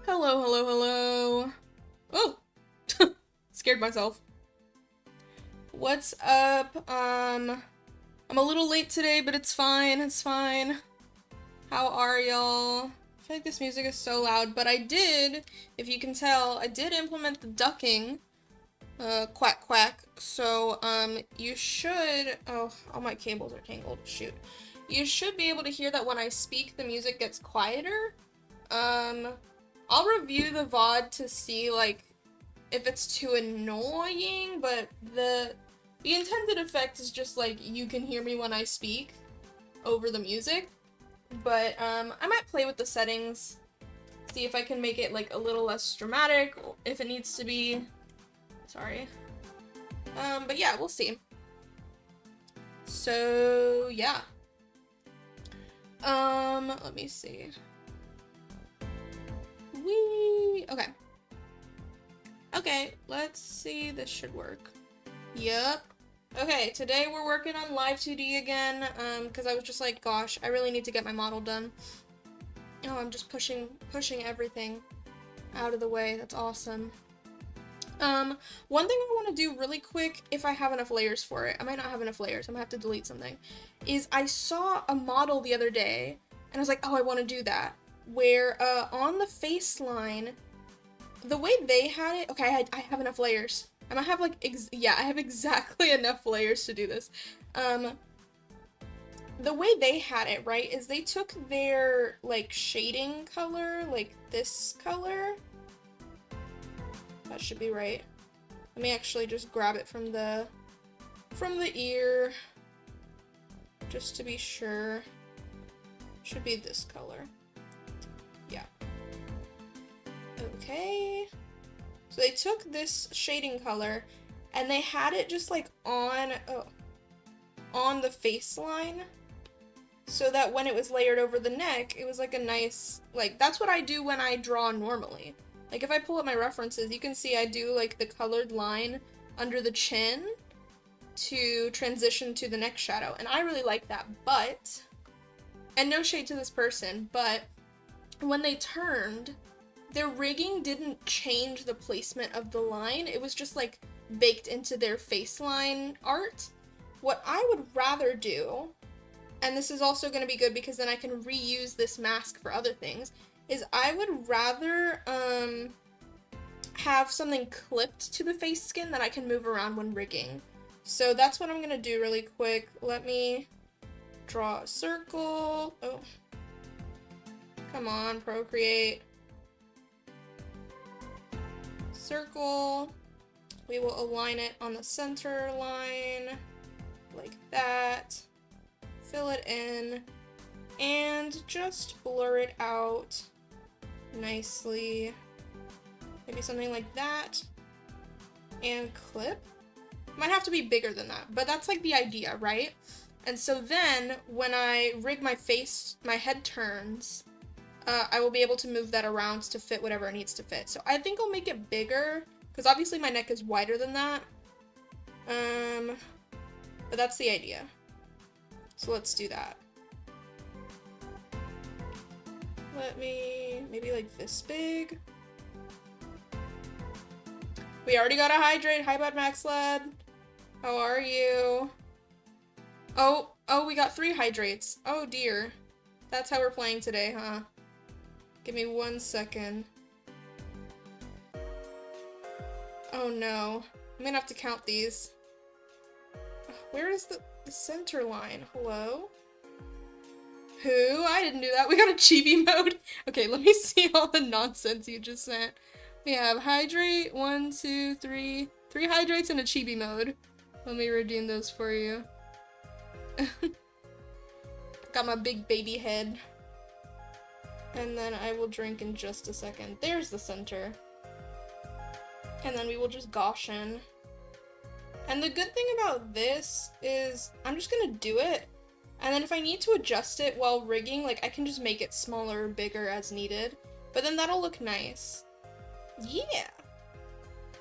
Hello, hello, hello. Oh, scared myself. What's up? I'm a little late today, but it's fine, it's fine. How are y'all? I feel like this music is so loud, but I did, if you can tell, I did implement the ducking, quack quack, so, you should, oh, all my cables are tangled, shoot. You should be able to hear that when I speak, the music gets quieter. I'll review the VOD to see, like, if it's too annoying, but the intended effect is just, like, you can hear me when I speak over the music. But, I might play with the settings, see if I can make it, like, a little less dramatic, if it needs to be. Sorry. But yeah, we'll see. So, yeah. Let me see. Okay. Okay, let's see, this should work. Yup. Okay, today we're working on Live 2D again, because I was just like, gosh, I really need to get my model done. Oh, I'm just pushing everything out of the way, that's awesome. One thing I want to do really quick, if I have enough layers for it, I might not have enough layers, I'm gonna have to delete something, is I saw a model the other day, and I was like, oh, I want to do that, where, on the face line, the way they had it, okay, I have enough layers. I might have, like, yeah, I have exactly enough layers to do this. The way they had it, right, is they took their, like, shading color, like this color. That should be right. Let me actually just grab it from the ear, just to be sure. Should be this color. Yeah. Okay. So they took this shading color and they had it just like on the face line, so that when it was layered over the neck, it was like a nice, like, that's what I do when I draw normally. Like, if I pull up my references, you can see I do, like, the colored line under the chin to transition to the neck shadow, and I really like that, but, and no shade to this person, but when they turned, their rigging didn't change the placement of the line, it was just, like, baked into their face line art. What I would rather do, and this is also going to be good because then I can reuse this mask for other things, is I would rather have something clipped to the face skin that I can move around when rigging. So that's what I'm going to do really quick. Let me draw a circle. Oh. Come on, Procreate. Circle. We will align it on the center line like that. Fill it in and just blur it out nicely. Maybe something like that. And clip. Might have to be bigger than that, but that's like the idea, right? And so then when I rig my face, my head turns, I will be able to move that around to fit whatever it needs to fit. So I think I'll make it bigger, because obviously my neck is wider than that. But that's the idea. So let's do that. Let me, maybe like this big. We already got a hydrate. Hi, Bud Max Lad. How are you? Oh, we got 3 hydrates. Oh dear. That's how we're playing today, huh? Give me 1 second. Oh no. I'm gonna have to count these. Where is the center line? Hello? Who? I didn't do that. We got a chibi mode. Okay, let me see all the nonsense you just sent. We have hydrate, 1, 2, 3. 3 hydrates and a chibi mode. Let me redeem those for you. Got my big baby head. And then I will drink in just a second. There's the center. And then we will just Gaussian. And the good thing about this is I'm just gonna do it. And then if I need to adjust it while rigging, like, I can just make it smaller or bigger as needed. But then that'll look nice. Yeah!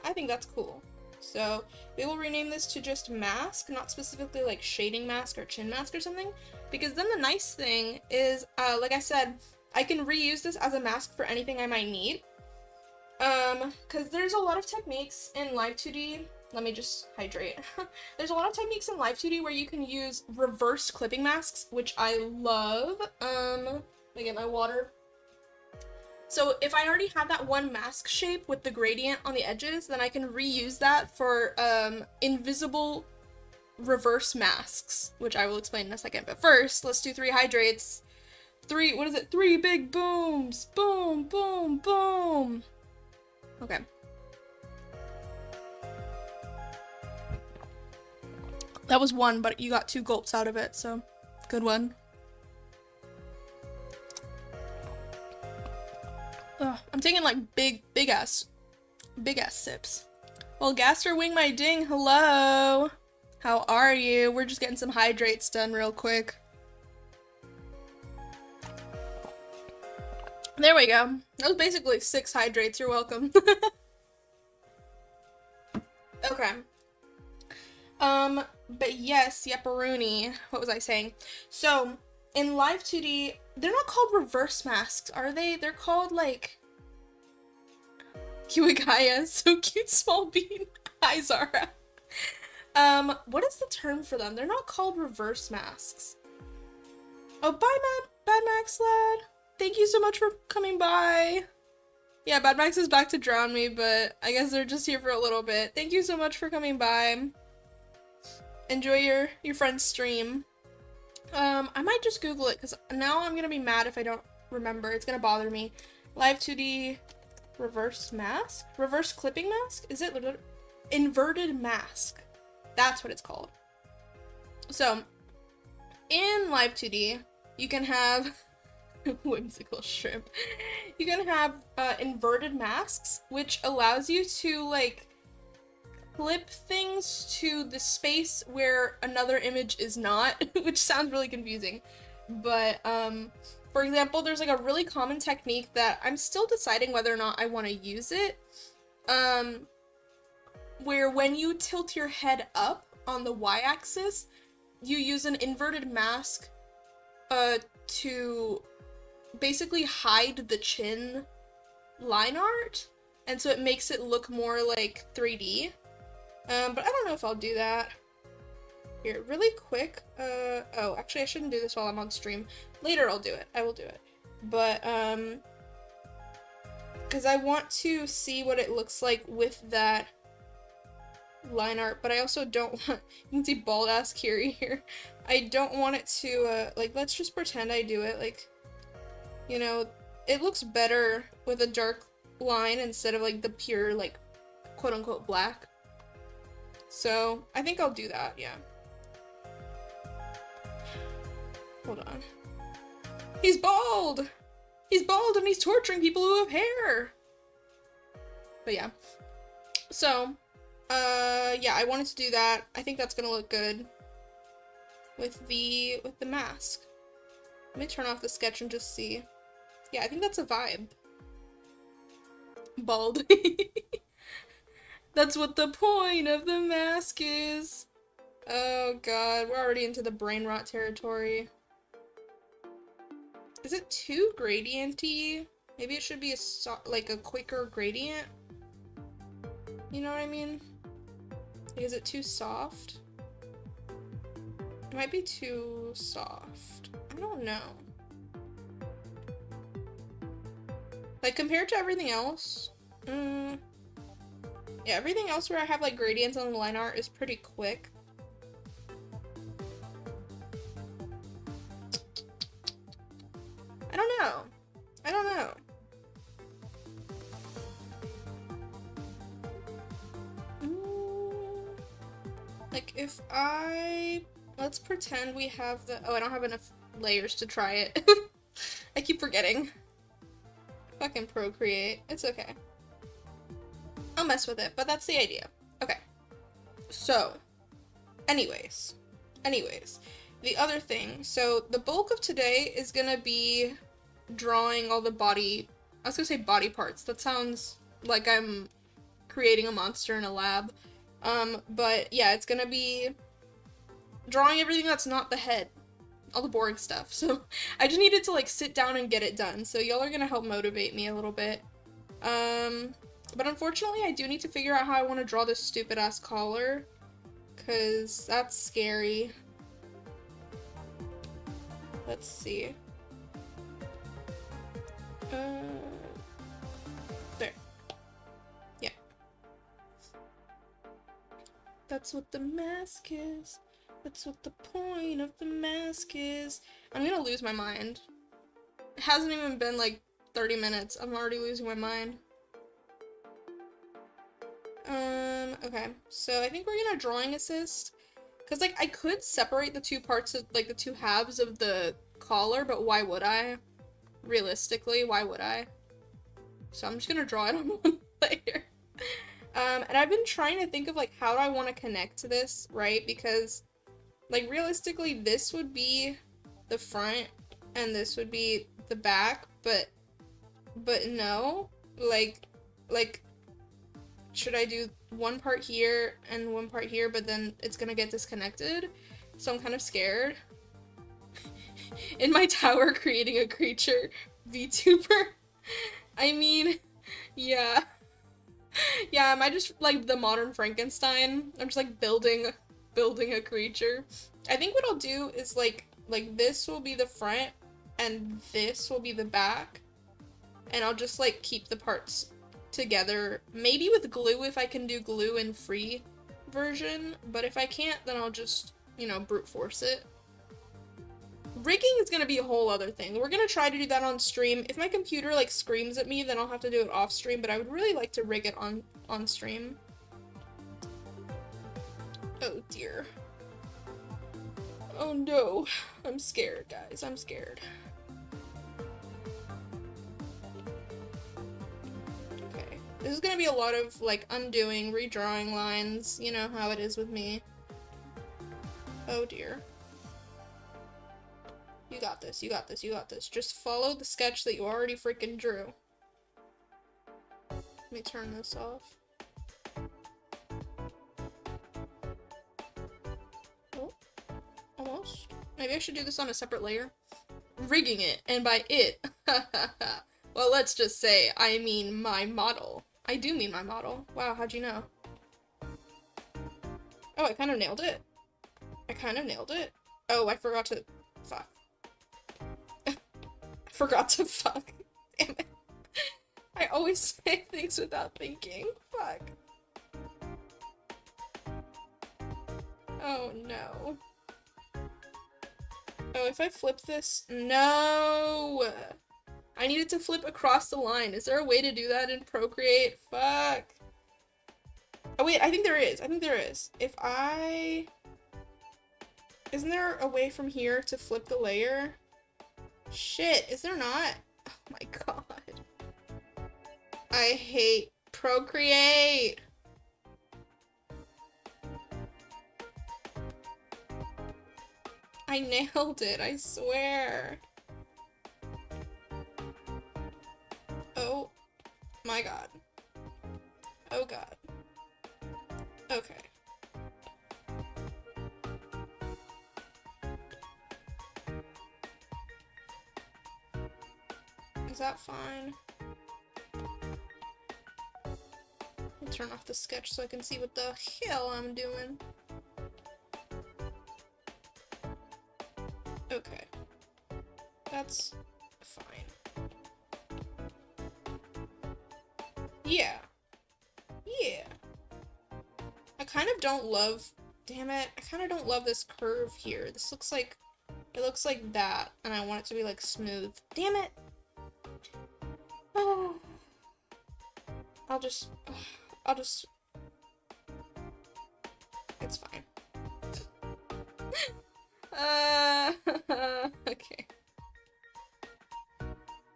I think that's cool. So we will rename this to just mask, not specifically like shading mask or chin mask or something. Because then the nice thing is, like I said, I can reuse this as a mask for anything I might need. Because there's a lot of techniques in Live 2D. Let me just hydrate. There's a lot of techniques in Live 2D where you can use reverse clipping masks, which I love. Let me get my water. So if I already have that one mask shape with the gradient on the edges, then I can reuse that for invisible reverse masks, which I will explain in a second. But first, let's do 3 hydrates. 3, what is it? 3 big booms. Boom, boom, boom. Okay. That was 1, but you got 2 gulps out of it, so good one. Ugh, I'm taking like big ass sips. Well, Gaster Wing My Ding, hello. How are you? We're just getting some hydrates done real quick. There we go. That was basically 6 hydrates. You're welcome. Okay. But yes, Yepperoonie. What was I saying? So, in Live 2D, they're not called reverse masks, are they? They're called, like... Kirigaya, so cute, small bean. Hi, Zara. What is the term for them? They're not called reverse masks. Oh, bye, Bad Max lad. Thank you so much for coming by. Yeah, Bad Max is back to drown me, but I guess they're just here for a little bit. Thank you so much for coming by. Enjoy your friend's stream. I might just Google it, because now I'm gonna be mad if I don't remember. It's gonna bother me. Live 2D reverse mask? Reverse clipping mask? Is it inverted mask? That's what it's called. So, in Live 2D, you can have whimsical shrimp. You can have inverted masks, which allows you to, like, clip things to the space where another image is not, which sounds really confusing. But, for example, there's like a really common technique that I'm still deciding whether or not I want to use it, where when you tilt your head up on the y-axis, you use an inverted mask to basically hide the chin line art, and so it makes it look more like 3D. But I don't know if I'll do that. Here, really quick, oh, actually I shouldn't do this while I'm on stream. Later I'll do it. I will do it. But, because I want to see what it looks like with that line art, but I also don't want, you can see bald ass Kiri here. I don't want it to, like, let's just pretend I do it, like, you know, it looks better with a dark line instead of, like, the pure, like, quote-unquote black. So, I think I'll do that, yeah. Hold on. He's bald! He's bald and he's torturing people who have hair! But yeah. So, yeah, I wanted to do that. I think that's gonna look good with the mask. Let me turn off the sketch and just see. Yeah, I think that's a vibe. Bald. That's what the point of the mask is. Oh god, we're already into the brain rot territory. Is it too gradienty? Maybe it should be like a quicker gradient? You know what I mean? Like, is it too soft? It might be too soft. I don't know. Like, compared to everything else, yeah, everything else where I have, like, gradients on the line art is pretty quick. I don't know. I don't know. Like, if let's pretend we have oh, I don't have enough layers to try it. I keep forgetting. Fucking Procreate. It's okay. I'll mess with it, but that's the idea. Okay. So, anyways, the other thing, so the bulk of today is gonna be drawing all the body, I was gonna say body parts, that sounds like I'm creating a monster in a lab, but yeah, it's gonna be drawing everything that's not the head, all the boring stuff, so I just needed to, like, sit down and get it done, so y'all are gonna help motivate me a little bit. But unfortunately, I do need to figure out how I want to draw this stupid-ass collar, because that's scary. Let's see. There. Yeah. That's what the mask is. That's what the point of the mask is. I'm gonna lose my mind. It hasn't even been like 30 minutes. I'm already losing my mind. Okay. So I think we're gonna drawing assist. Because, like, I could separate the two parts of, like, the two halves of the collar, but why would I? Realistically, why would I? So I'm just gonna draw it on one layer. And I've been trying to think of, like, how do I want to connect to this, right? Because, like, realistically, this would be the front, and this would be the back, but no. Like, should I do one part here and one part here, but then it's gonna get disconnected? So I'm kind of scared. In my tower, creating a creature. VTuber. I mean, yeah. Yeah, am I just like the modern Frankenstein? I'm just like building a creature. I think what I'll do is like this will be the front and this will be the back. And I'll just like keep the parts together. Maybe with glue if I can do glue in free version, but if I can't, then I'll just, you know, brute force it. Rigging is gonna be a whole other thing. We're gonna try to do that on stream. If my computer like screams at me, then I'll have to do it off stream, but I would really like to rig it on stream. Oh dear. Oh no. I'm scared, guys. I'm scared. Okay. This is gonna be a lot of like undoing, redrawing lines. You know how it is with me. Oh dear. You got this, you got this, you got this. Just follow the sketch that you already freaking drew. Let me turn this off. Oh, almost. Maybe I should do this on a separate layer. Rigging it, and by it, well, let's just say I mean my model. I do mean my model. Wow, how'd you know? Oh, I kind of nailed it. I kind of nailed it. Oh, I forgot to... Fuck. I forgot to fuck. Damn it. I always say things without thinking. Fuck. Oh no. Oh, if I flip this... No! I needed to flip across the line. Is there a way to do that in Procreate? Fuck. Oh wait, I think there is. I think there is. If I... Isn't there a way from here to flip the layer? Shit, is there not? Oh my god. I hate Procreate. I nailed it, I swear. Oh my god. Oh god. Okay. Is that fine? I'll turn off the sketch so I can see what the hell I'm doing. Okay. That's fine. Yeah. Yeah. I kind of don't love... Damn it. I kind of don't love this curve here. This looks like... It looks like that, and I want it to be, like, smooth. Damn it! Oh. I'll just... It's fine. Okay.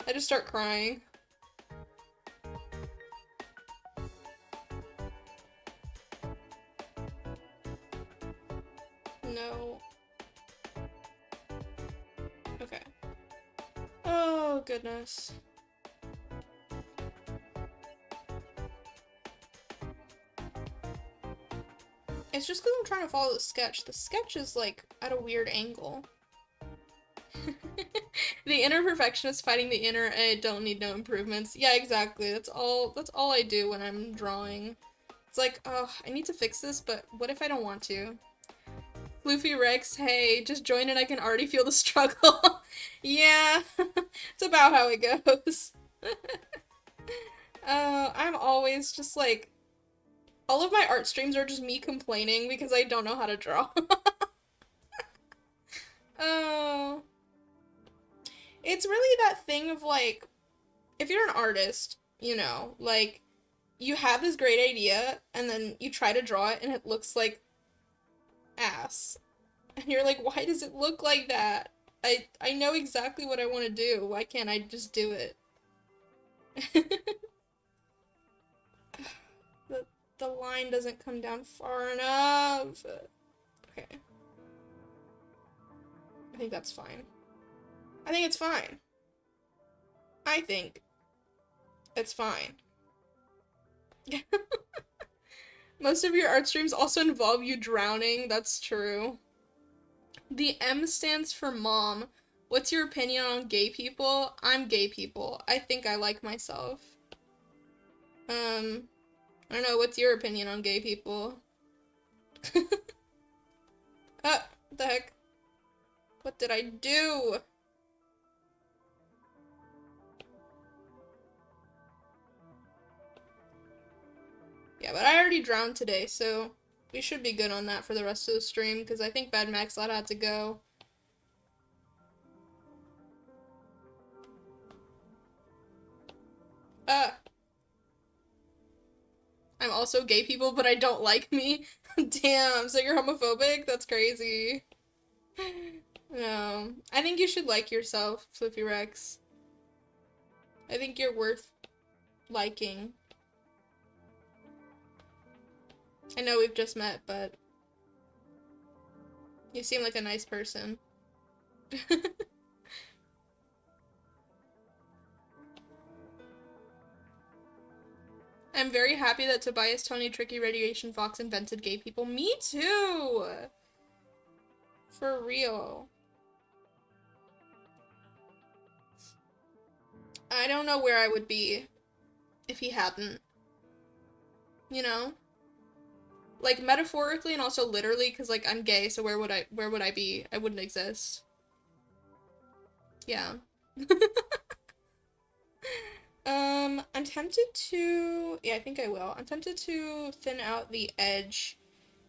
I just start crying. No. Okay. Oh, goodness. It's just because I'm trying to follow the sketch. The sketch is, like, at a weird angle. The inner perfectionist fighting the inner I don't need no improvements. Yeah, exactly. That's all I do when I'm drawing. It's like, oh, I need to fix this, but what if I don't want to? Floofy Rex, hey, just join and I can already feel the struggle. Yeah, it's about how it goes. I'm always just like, all of my art streams are just me complaining because I don't know how to draw. Oh. It's really that thing of like, if you're an artist, you know, like, you have this great idea and then you try to draw it and it looks like ass. And you're like, why does it look like that? I know exactly what I want to do. Why can't I just do it? the the line doesn't come down far enough. Okay. I think that's fine. I think it's fine. I think it's fine. Most of your art streams also involve you drowning. That's true. The M stands for mom. What's your opinion on gay people? I'm gay people. I think I like myself. I don't know, what's your opinion on gay people? What the heck? What did I do? Yeah, but I already drowned today, so we should be good on that for the rest of the stream, because I think Bad Max Lad had to go. I'm also gay people, but I don't like me. Damn, so you're homophobic? That's crazy. No. I think you should like yourself, Flippy Rex. I think you're worth liking. I know we've just met, but you seem like a nice person. I'm very happy that Tobias, Tony, Tricky, Radiation Fox invented gay people. Me too! For real. I don't know where I would be if he hadn't. You know? Like, metaphorically and also literally, because, like, I'm gay, so where would I be? I wouldn't exist. Yeah. I'm tempted to... Yeah, I think I will. I'm tempted to thin out the edge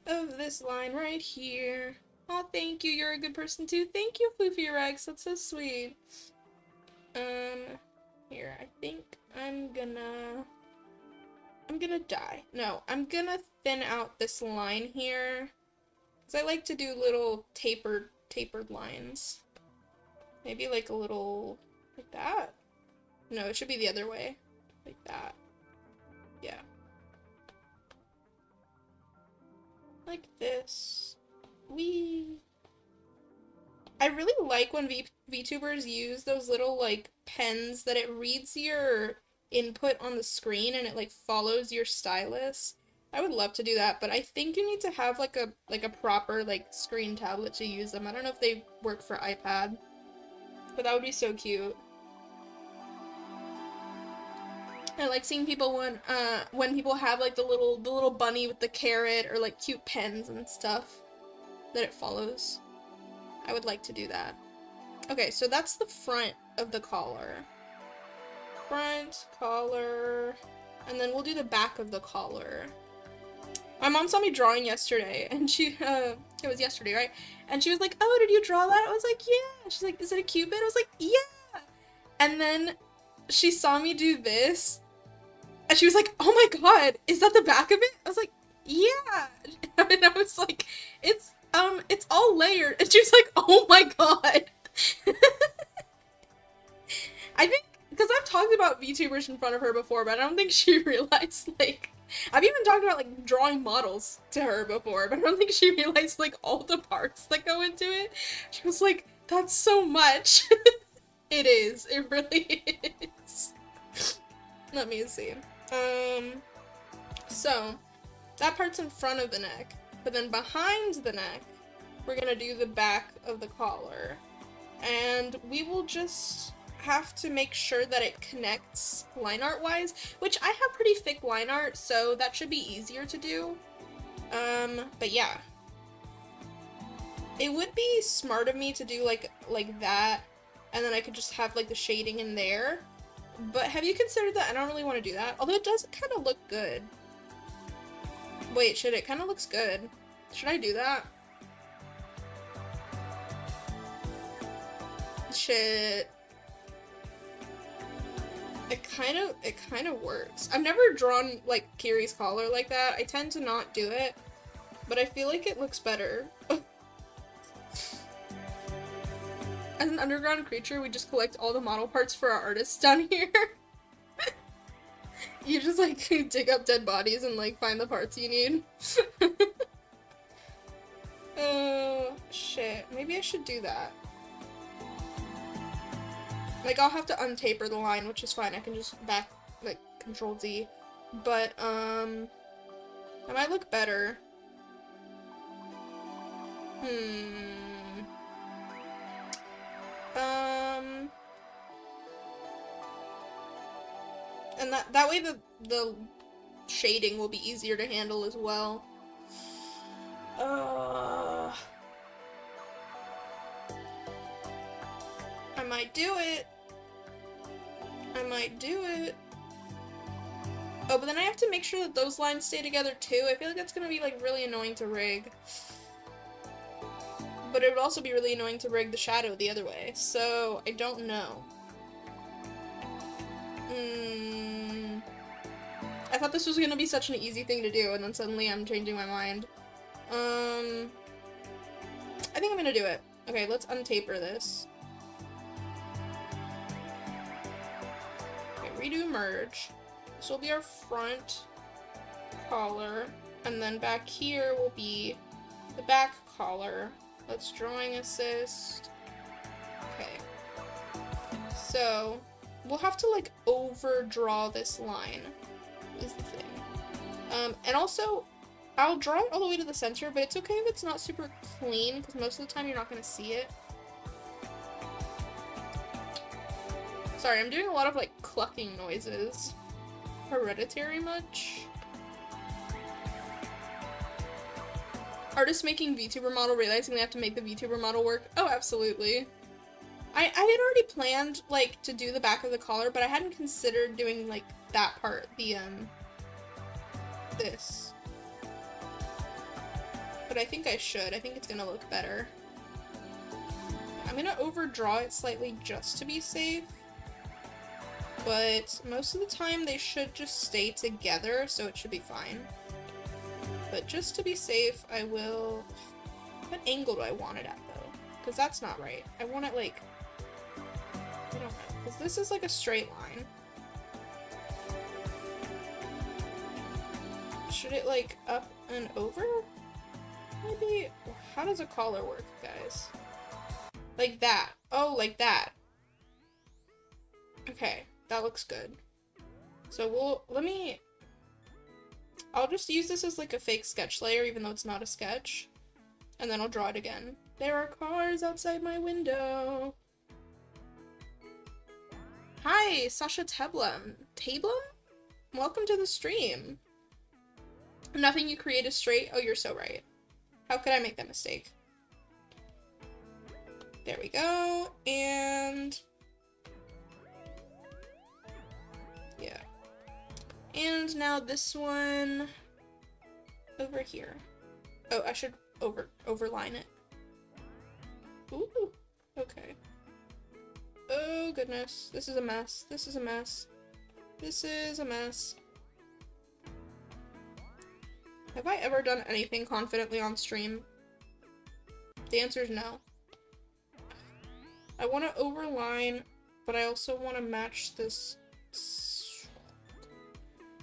of this line right here. Oh, thank you. You're a good person, too. Thank you, Floofy Rex. That's so sweet. Here, I think I'm gonna die. No, I'm gonna thin out this line here. Because I like to do little tapered lines. Maybe like a little... like that? No, it should be the other way. Like that. Yeah. Like this. Whee! I really like when VTubers use those little, like, pens that it reads your input on the screen and it, like, follows your stylus. I would love to do that, but I think you need to have, like a proper, like, screen tablet to use them. I don't know if they work for iPad, but that would be so cute. I like seeing people when people have, like, the little bunny with the carrot or, like, cute pens and stuff that it follows. I would like to do that. Okay, so that's the front of the collar. Front, collar, and then we'll do the back of the collar. My mom saw me drawing yesterday, and she, it was yesterday, right? And she was like, oh, did you draw that? I was like, yeah. She's like, is it a cupid? I was like, yeah. And then she saw me do this, and she was like, oh my god, is that the back of it? I was like, yeah. And I was like, it's all layered. And she was like, oh my god. I think, because I've talked about VTubers in front of her before, but I don't think she realized, like, I've even talked about, like, drawing models to her before, but I don't think she realized, like, all the parts that go into it. She was like, that's so much. It is. It really is. Let me see. So, that part's in front of the neck, but then behind the neck, we're gonna do the back of the collar. And we will just have to make sure that it connects line art wise, which I have pretty thick line art, so that should be easier to do. But yeah. It would be smart of me to do like that, and then I could just have like the shading in there. But have you considered that? I don't really want to do that, although it does kind of look good. Wait, should it kind of looks good? Should I do that? Shit. It kind of works. I've never drawn like Kiri's collar like that. I tend to not do it, but I feel like it looks better. As an underground creature, we just collect all the model parts for our artists down here. You just like dig up dead bodies and like find the parts you need. Oh, shit. Maybe I should do that. Like, I'll have to untaper the line, which is fine. I can just back, like, Control Z. But, that might look better. And that way the shading will be easier to handle as well. I might do it. I might do it. Oh, but then I have to make sure that those lines stay together too. I feel like that's gonna be like really annoying to rig. But it would also be really annoying to rig the shadow the other way, so I don't know. I thought this was gonna be such an easy thing to do, and then suddenly I'm changing my mind. I think I'm gonna do it. Okay, let's untaper this. Okay, redo merge. This will be our front collar, and then back here will be the back collar. Let's drawing assist. Okay. So, we'll have to like overdraw this line, is the thing. And also, I'll draw it all the way to the center, but it's okay if it's not super clean, because most of the time you're not going to see it. Sorry, I'm doing a lot of like clucking noises. Hereditary much? Artists making VTuber model realizing they have to make the VTuber model work? Oh, absolutely. I had already planned, like, to do the back of the collar, but I hadn't considered doing, like, that part, this. But I think I should. I think it's gonna look better. I'm gonna overdraw it slightly just to be safe. But most of the time they should just stay together, so it should be fine. But just to be safe, I will... What angle do I want it at, though? Because that's not right. I want it, like... I don't know. Because this is, like, a straight line. Should it, like, up and over? Maybe... How does a collar work, guys? Like that. Oh, like that. Okay. That looks good. So I'll just use this as like a fake sketch layer, even though it's not a sketch. And then I'll draw it again. There are cars outside my window. Hi, Sasha Teblum. Tablum? Welcome to the stream. Nothing you create is straight. Oh, you're so right. How could I make that mistake? There we go. And... yeah. And now this one over here. Oh, I should overline it. Ooh, okay. Oh goodness, this is a mess. This is a mess. This is a mess. Have I ever done anything confidently on stream? The answer is no. I want to overline, but I also want to match this.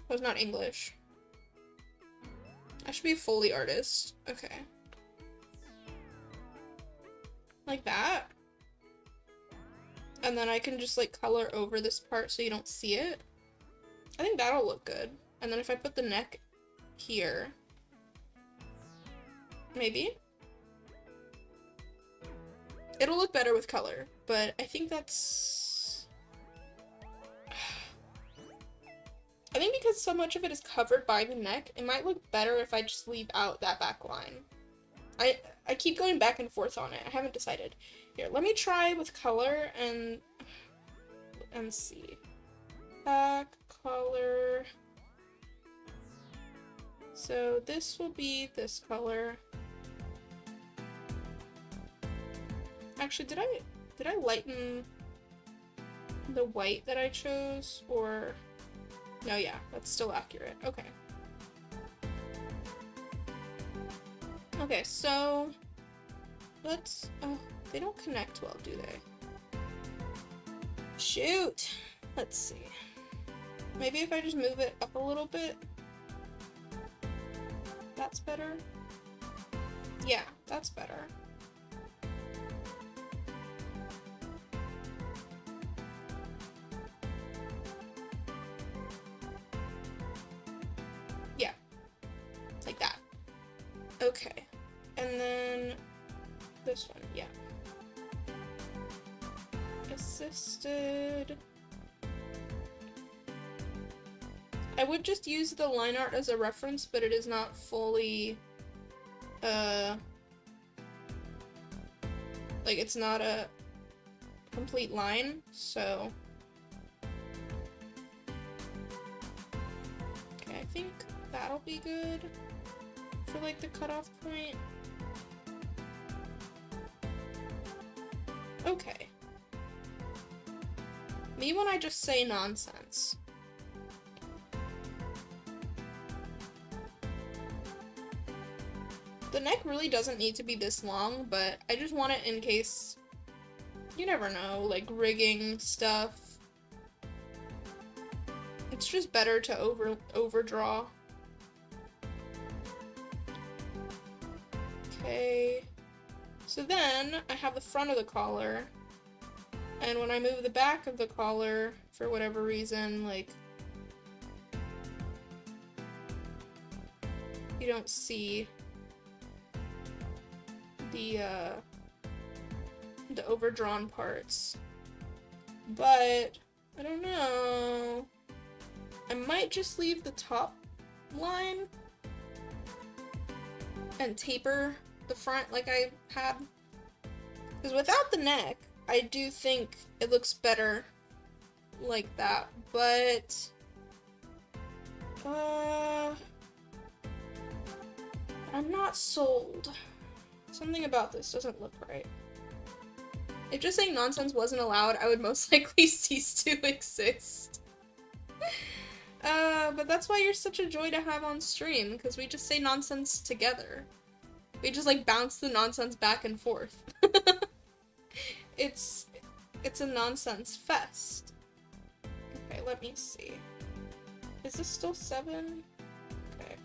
That was not English. I should be a Foley artist. Okay. Like that. And then I can just like color over this part so you don't see it. I think that'll look good. And then if I put the neck here. Maybe. It'll look better with color, but I think that's... I think because so much of it is covered by the neck, it might look better if I just leave out that back line. I keep going back and forth on it. I haven't decided. Here, let me try with color and see. Back, color. So this will be this color. Actually, did I lighten the white that I chose, or... No, yeah, that's still accurate. Okay. Okay, so let's... Oh, they don't connect well, do they? Shoot! Let's see. Maybe if I just move it up a little bit. That's better? Yeah, that's better. Yeah. Like that. Okay. And then this one, yeah. Assisted. I would just use the line art as a reference, but it is not fully, like, it's not a complete line, so... Okay, I think that'll be good for, like, the cutoff point. Okay. Me when I just say nonsense. The neck really doesn't need to be this long, but I just want it in case, you never know, like rigging stuff. It's just better to overdraw. Okay. So then I have the front of the collar, and when I move the back of the collar, for whatever reason, like, you don't see the overdrawn parts. But I don't know. I might just leave the top line and taper the front like I had. Because without the neck, I do think it looks better like that. But I'm not sold. Something about this doesn't look right. If just saying nonsense wasn't allowed, I would most likely cease to exist. But that's why you're such a joy to have on stream, because we just say nonsense together. We just, like, bounce the nonsense back and forth. It's a nonsense fest. Okay, let me see. Is this still 7? Okay.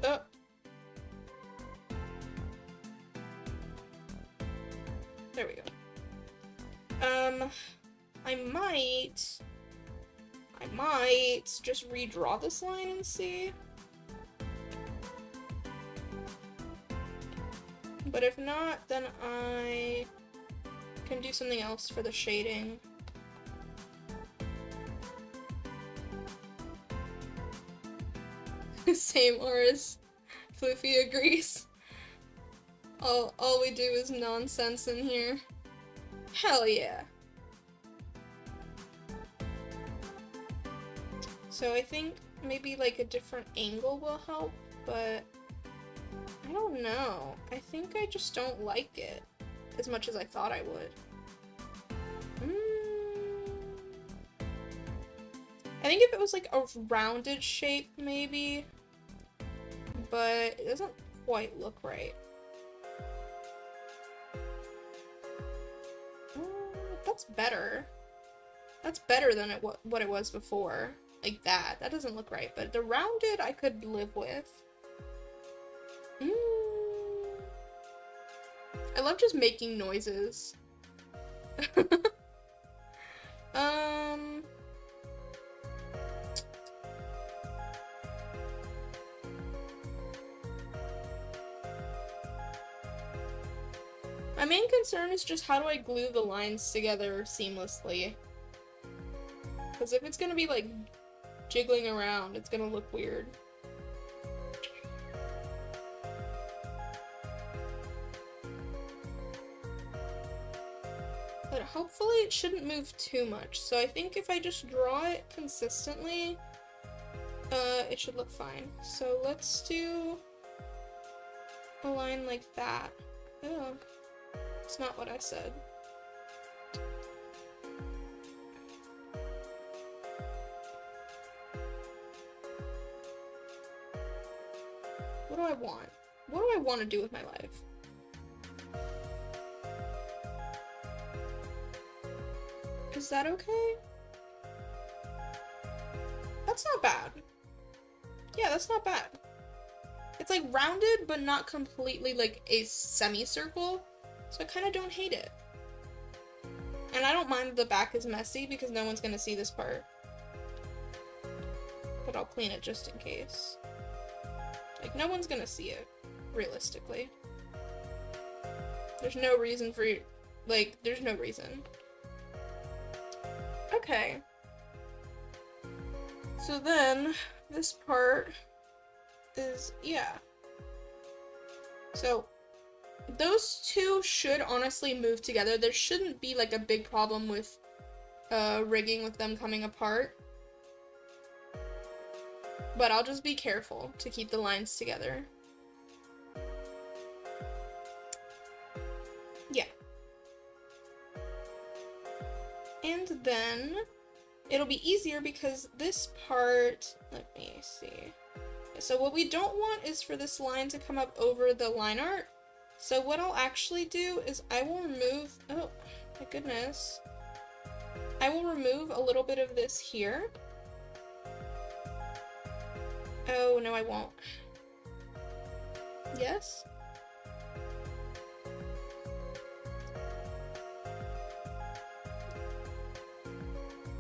Oh. There we go. I might just redraw this line and see. But if not, then I can do something else for the shading. Same, or as Floofy agrees. All we do is nonsense in here. Hell yeah. So I think maybe like a different angle will help, but I don't know. I think I just don't like it as much as I thought I would. I think if it was like a rounded shape, maybe, but it doesn't quite look right. That's better. That's better than what it was before. Like that. That doesn't look right, but the rounded I could live with. I love just making noises. My main concern is just how do I glue the lines together seamlessly? Because if it's gonna be like jiggling around, it's gonna look weird. But hopefully it shouldn't move too much. So I think if I just draw it consistently, it should look fine. So let's do a line like that. Oh, it's not what I said. What do I want? What do I want to do with my life? Is that okay? That's not bad. Yeah, that's not bad. It's like rounded, but not completely like a semicircle, so I kind of don't hate it. And I don't mind that the back is messy because no one's gonna see this part. But I'll clean it just in case. Like, no one's gonna see it, realistically. There's no reason for you, like, there's no reason. Okay. So then, this part is, yeah. So, those two should honestly move together. There shouldn't be, like, a big problem with rigging with them coming apart. But I'll just be careful to keep the lines together. Yeah. And then it'll be easier because this part, let me see. So what we don't want is for this line to come up over the line art. So what I'll actually do is I will remove, oh my goodness. I will remove a little bit of this here. Oh, no, I won't. Yes?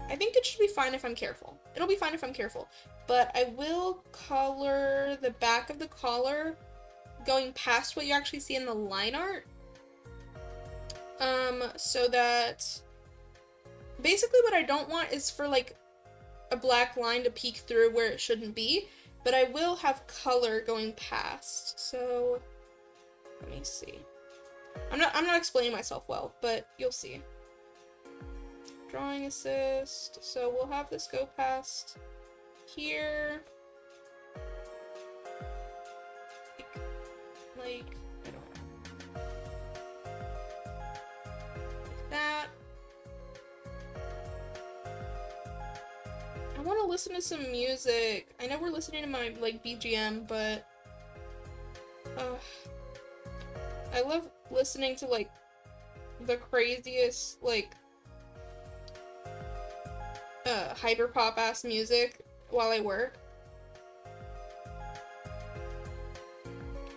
I think it should be fine if I'm careful. It'll be fine if I'm careful. But I will color the back of the collar going past what you actually see in the line art. So that basically what I don't want is for like a black line to peek through where it shouldn't be. But I will have color going past, so let me see. I'm not explaining myself well, but you'll see. Drawing assist, so we'll have this go past here. Like I don't know. Like that. I want to listen to some music. I know we're listening to my, like, BGM, but I love listening to, like, the craziest, like, hyperpop-ass music while I work.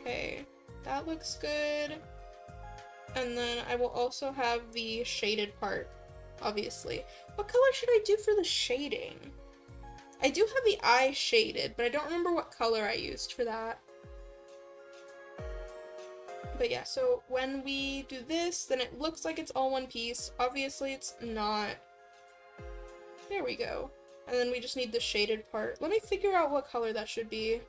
Okay, that looks good. And then I will also have the shaded part, obviously. What color should I do for the shading? I do have the eye shaded, but I don't remember what color I used for that. But yeah, so when we do this, then it looks like it's all one piece. Obviously, it's not. There we go. And then we just need the shaded part. Let me figure out what color that should be.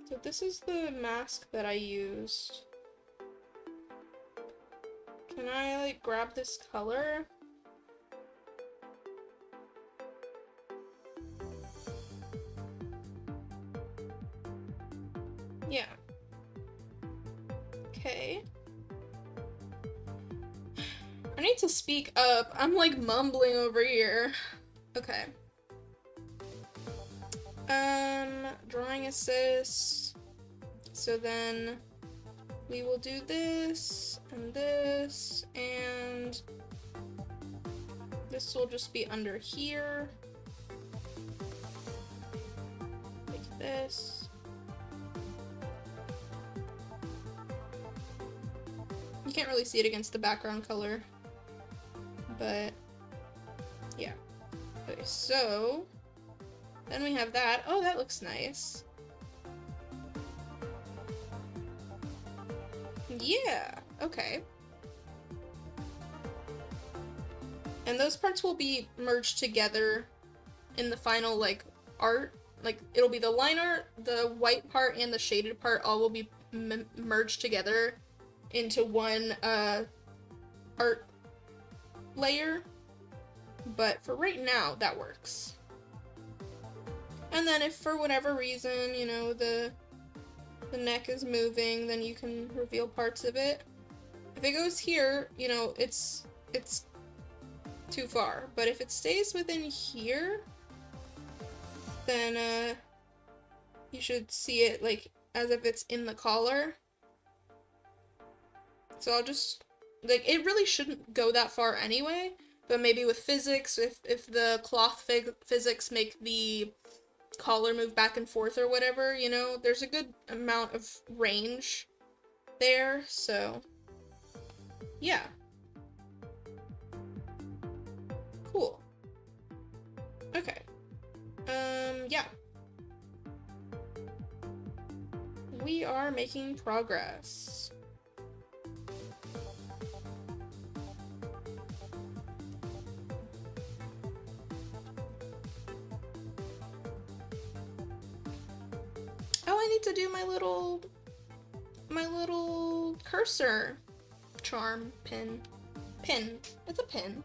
So this is the mask that I used. Can I, like, grab this color? Yeah. Okay. I need to speak up. I'm, like, mumbling over here. Okay. Drawing assist. So then we will do this, and this will just be under here. Like this. You can't really see it against the background color, but yeah. Okay, so then we have that. Oh, that looks nice. Yeah, okay. And those parts will be merged together in the final, like, art. Like, it'll be the line art, the white part, and the shaded part all will be merged together into one, art layer. But for right now, that works. And then if for whatever reason, you know, the neck is moving, then you can reveal parts of it. If it goes here, you know, it's too far. But if it stays within here, then you should see it like as if it's in the collar. So I'll just, like, it really shouldn't go that far anyway, but maybe with physics, if the cloth physics make the collar move back and forth or whatever, you know, there's a good amount of range there, so yeah. Cool. Okay. Yeah. We are making progress. Oh, I need to do my little cursor charm pin. It's a pin.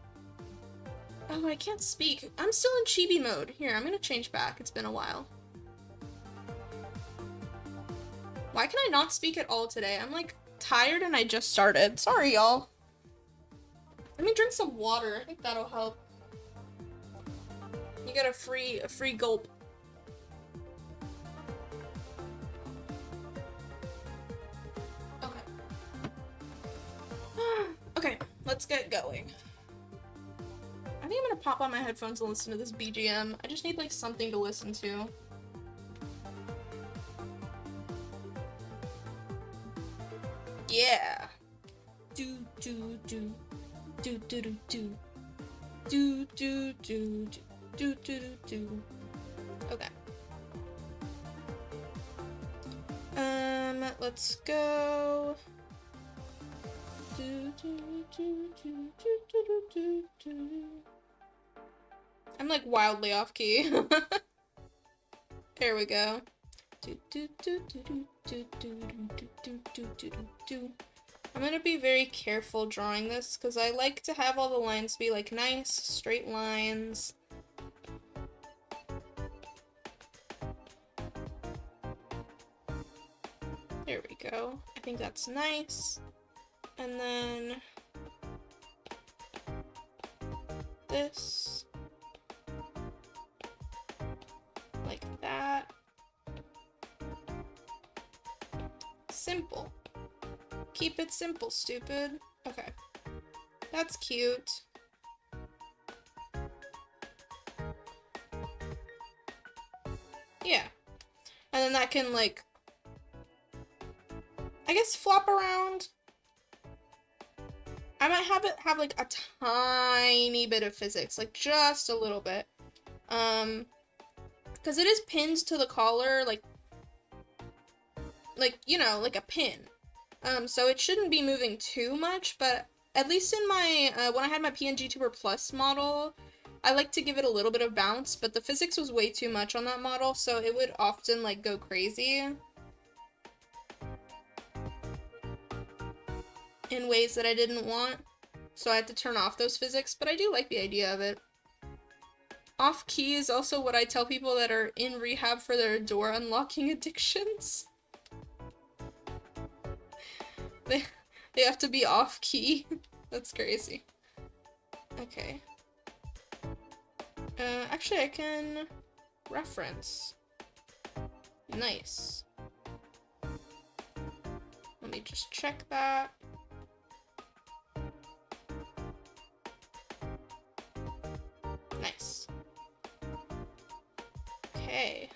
Oh, I can't speak. I'm still in chibi mode. Here, I'm gonna change back. It's been a while. Why can I not speak at all today? I'm like tired and I just started. Sorry, y'all. Let me drink some water. I think that'll help. You get a free gulp. Okay. Okay, let's get going. I think I'm gonna pop on my headphones and listen to this BGM. I just need like something to listen to. Yeah. Do do do do do do do do do do do do do. Okay. Let's go. Do do do do do do do do. I'm like wildly off key. There we go. I'm gonna be very careful drawing this because I like to have all the lines be like nice, straight lines. There we go. I think that's nice. And then this. Like that. Simple. Keep it simple, stupid. Okay. That's cute. Yeah. And then that can, like, I guess flop around. I might have it have, like, a tiny bit of physics. Like, just a little bit. Because it is pinned to the collar, like, you know, like a pin. So it shouldn't be moving too much, but at least in my, when I had my PNGtuber Plus model, I like to give it a little bit of bounce, but the physics was way too much on that model, so it would often, like, go crazy in ways that I didn't want, so I had to turn off those physics, but I do like the idea of it. Off-key is also what I tell people that are in rehab for their door unlocking addictions. They have to be off-key. That's crazy. Okay. Actually, I can reference. Nice. Let me just check that. Nice. Okay.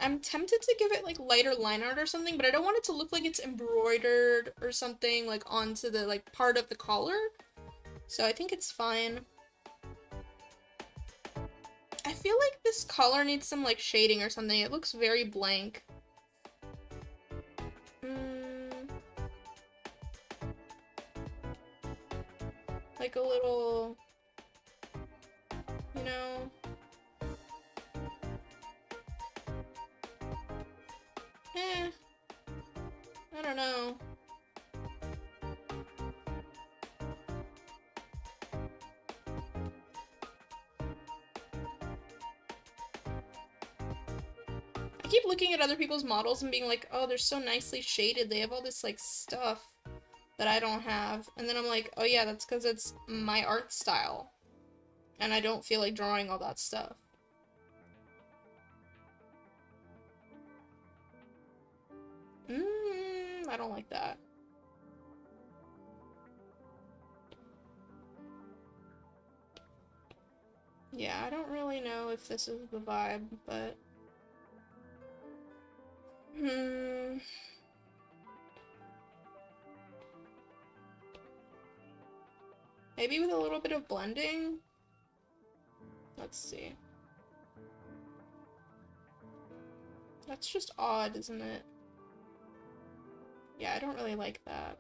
I'm tempted to give it like lighter line art or something, but I don't want it to look like it's embroidered or something like onto the like part of the collar. So I think it's fine. I feel feel like this color needs some like shading or something. It looks very blank. Like a little, you know. I don't know. I keep looking at other people's models and being like, oh, they're so nicely shaded. They have all this, like, stuff that I don't have. And then I'm like, oh yeah, that's because it's my art style. And I don't feel like drawing all that stuff. I don't like that. Yeah, I don't really know if this is the vibe, but... Maybe with a little bit of blending? Let's see. That's just odd, isn't it? Yeah, I don't really like that.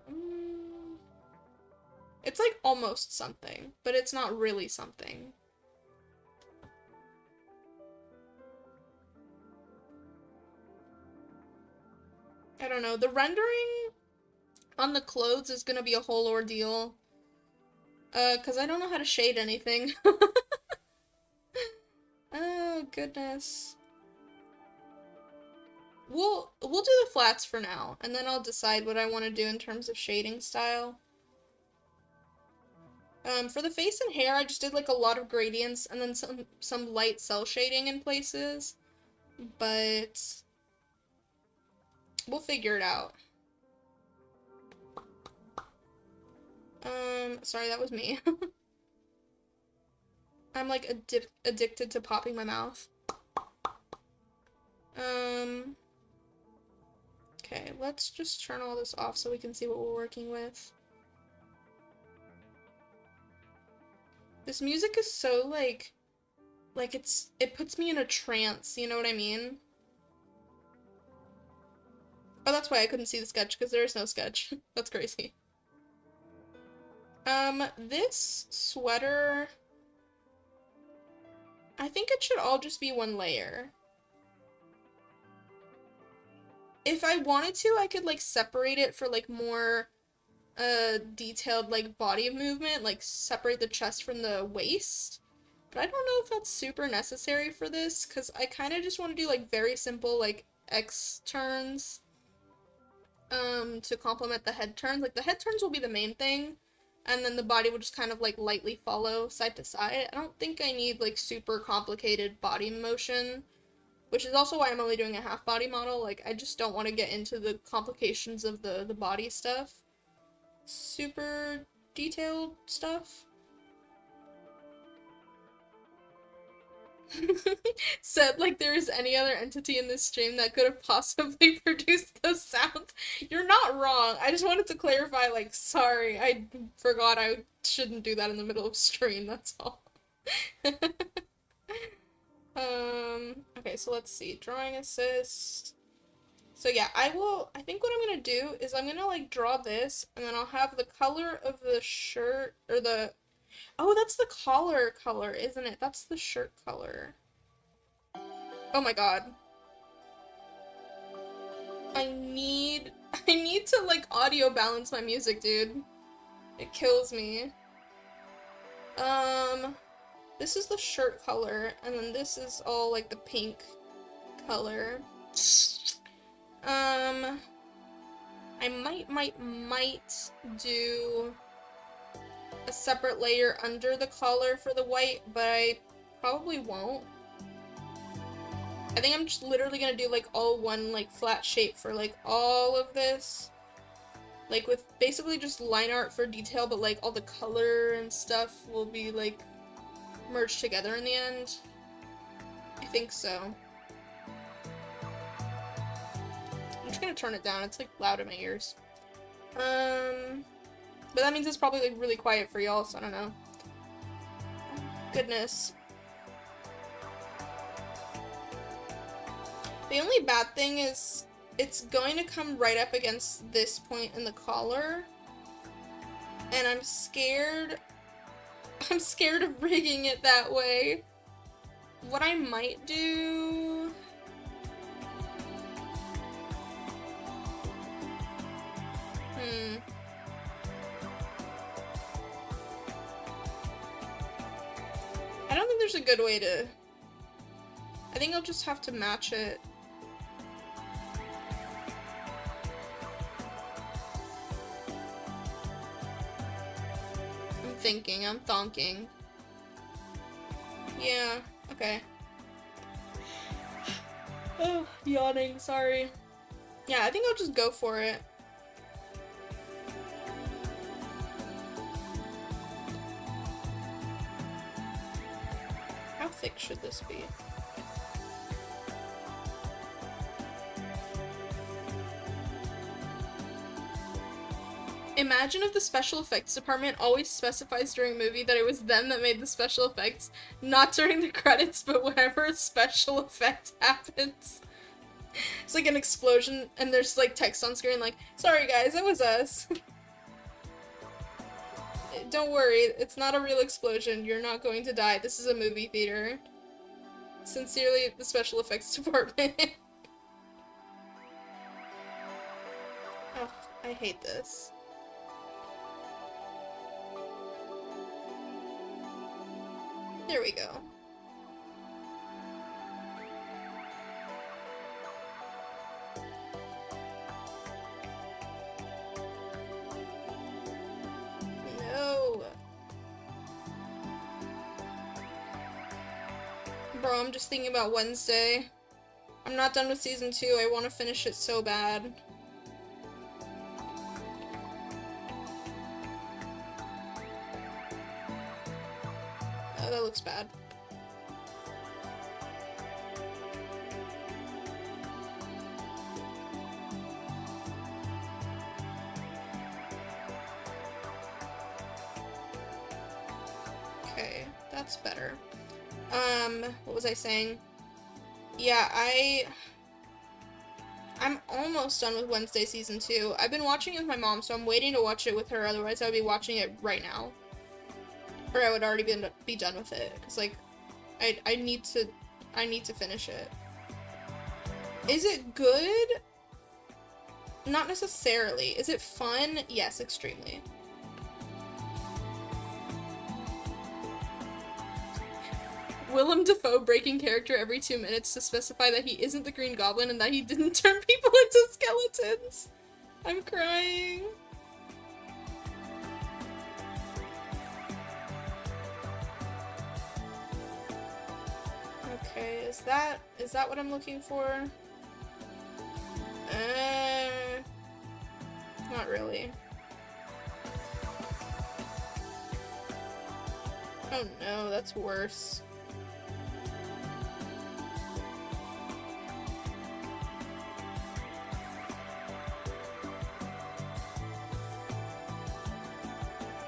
It's like almost something, but it's not really something. I don't know. The rendering on the clothes is gonna be a whole ordeal. Cause I don't know how to shade anything. Oh, goodness. We'll do the flats for now, and then I'll decide what I want to do in terms of shading style. For the face and hair, I just did like a lot of gradients and then some light cell shading in places, but we'll figure it out. Sorry, that was me. I'm like addicted to popping my mouth. Okay, let's just turn all this off so we can see what we're working with. This music is so like it puts me in a trance, you know what I mean? Oh, that's why I couldn't see the sketch, because there is no sketch. That's crazy. This sweater, I think it should all just be one layer. If I wanted to, I could like separate it for like more detailed like body movement, like separate the chest from the waist. But I don't know if that's super necessary for this, because I kind of just want to do like very simple like X turns to complement the head turns. Like the head turns will be the main thing, and then the body will just kind of like lightly follow side to side. I don't think I need like super complicated body motion, which is also why I'm only doing a half body model. Like I just don't want to get into the complications of the body stuff. Super detailed stuff. Said like there is any other entity in this stream that could have possibly produced those sounds. You're not wrong. I just wanted to clarify, like, sorry, I forgot I shouldn't do that in the middle of stream, that's all. Okay, so let's see. Drawing assist. So yeah, I think what I'm gonna do is I'm gonna like draw this, and then I'll have the color of the shirt, or the, oh, that's the collar color, isn't it? That's the shirt color. Oh my god. I need to like audio balance my music, dude. It kills me. This is the shirt color, and then this is all like the pink color. I might do a separate layer under the collar for the white, but I probably won't. I think I'm just literally gonna do like all one like flat shape for like all of this. Like with basically just line art for detail, but like all the color and stuff will be like merged together in the end. I think so. I'm just gonna turn it down, it's like loud in my ears. But that means it's probably like really quiet for y'all, so I don't know. Goodness. The only bad thing is it's going to come right up against this point in the collar. And I'm scared of rigging it that way. What I might do... I don't think there's a good way to... I think I'll just have to match it. I'm thonking. Yeah, okay. Oh, yawning, sorry. Yeah, I think I'll just go for it. How thick should this be? Imagine if the special effects department always specifies during a movie that it was them that made the special effects, not during the credits, but whenever a special effect happens. It's like an explosion, and there's like text on screen like, sorry guys, that was us. Don't worry, it's not a real explosion, you're not going to die, this is a movie theater. Sincerely, the special effects department. Oh, I hate this. There we go. No. Bro, I'm just thinking about Wednesday. I'm not done with season 2. I want to finish it so bad. Oh, that looks bad. Okay, that's better. What was I saying? Yeah, I'm almost done with Wednesday season 2. I've been watching it with my mom, so I'm waiting to watch it with her, otherwise I would be watching it right now. Or I would already be done with it, because, like, I need to finish it. Is it good? Not necessarily. Is it fun? Yes, extremely. Willem Dafoe breaking character every 2 minutes to specify that he isn't the Green Goblin and that he didn't turn people into skeletons. I'm crying. Okay, is that what I'm looking for? Not really. Oh no, that's worse.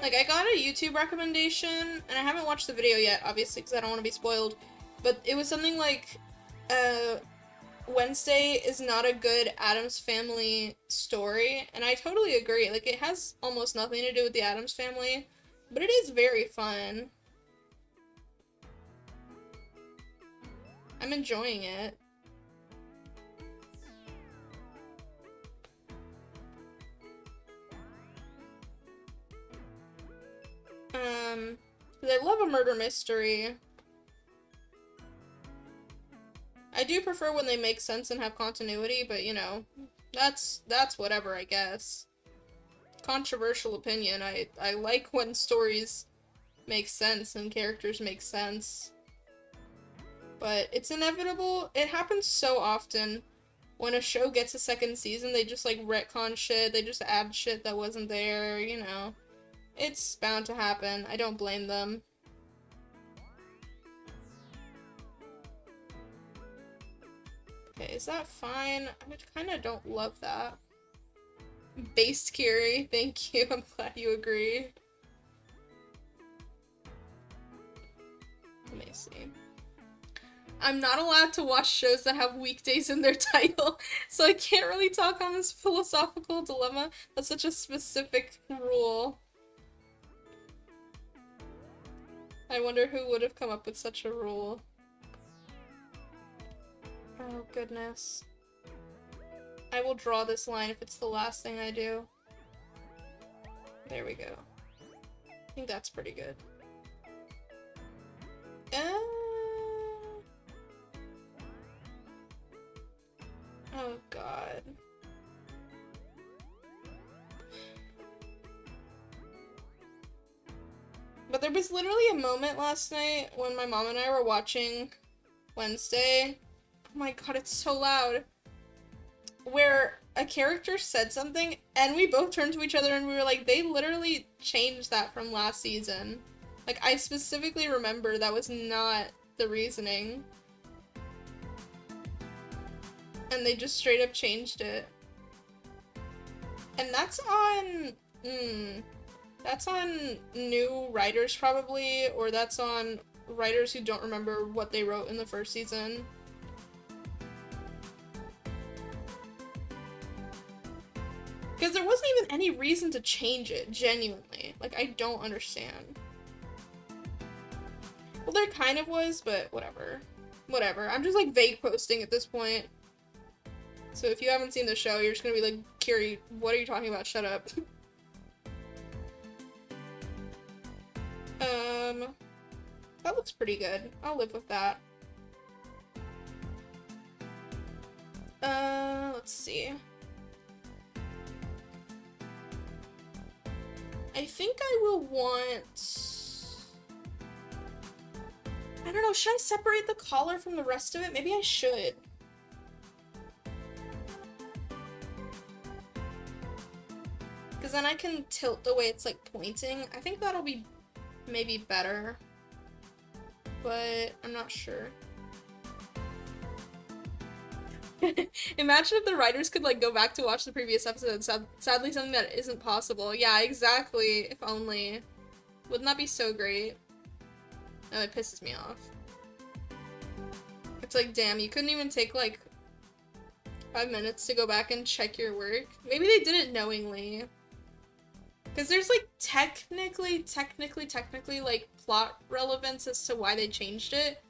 Like, I got a YouTube recommendation, and I haven't watched the video yet, obviously, because I don't want to be spoiled, but it was something like, Wednesday is not a good Addams Family story, and I totally agree. Like, it has almost nothing to do with the Addams Family, but it is very fun. I'm enjoying it. I love a murder mystery. I do prefer when they make sense and have continuity, but you know, that's whatever, I guess. Controversial opinion. I like when stories make sense and characters make sense. But it's inevitable. It happens so often. When a show gets a second season, they just like retcon shit, they just add shit that wasn't there, you know. It's bound to happen. I don't blame them. Okay, is that fine? I kind of don't love that. Based Kiri, thank you. I'm glad you agree. Let me see. I'm not allowed to watch shows that have weekdays in their title, so I can't really talk on this philosophical dilemma. That's such a specific rule. I wonder who would have come up with such a rule. Oh, goodness. I will draw this line if it's the last thing I do. There we go. I think that's pretty good. Oh, God. But there was literally a moment last night when my mom and I were watching Wednesday. Oh my god, it's so loud. Where a character said something, and we both turned to each other and we were like, they literally changed that from last season. Like, I specifically remember that was not the reasoning. And they just straight up changed it. And that's on... that's on new writers, probably, or that's on writers who don't remember what they wrote in the first season. Because there wasn't even any reason to change it, genuinely. Like, I don't understand. Well, there kind of was, but whatever. Whatever. I'm just, like, vague posting at this point. So if you haven't seen the show, you're just gonna be like, Kiri, what are you talking about? Shut up. That looks pretty good. I'll live with that. Let's see. I think I will want... I don't know, should I separate the collar from the rest of it? Maybe I should. Because then I can tilt the way it's, like, pointing. I think that'll be maybe better. But I'm not sure. Imagine if the writers could, like, go back to watch the previous episode. Sadly, something that isn't possible. Yeah, exactly. If only. Wouldn't that be so great? Oh, it pisses me off. It's like, damn, you couldn't even take, like, 5 minutes to go back and check your work. Maybe they did it knowingly. Because there's, like, technically, like, plot relevance as to why they changed it.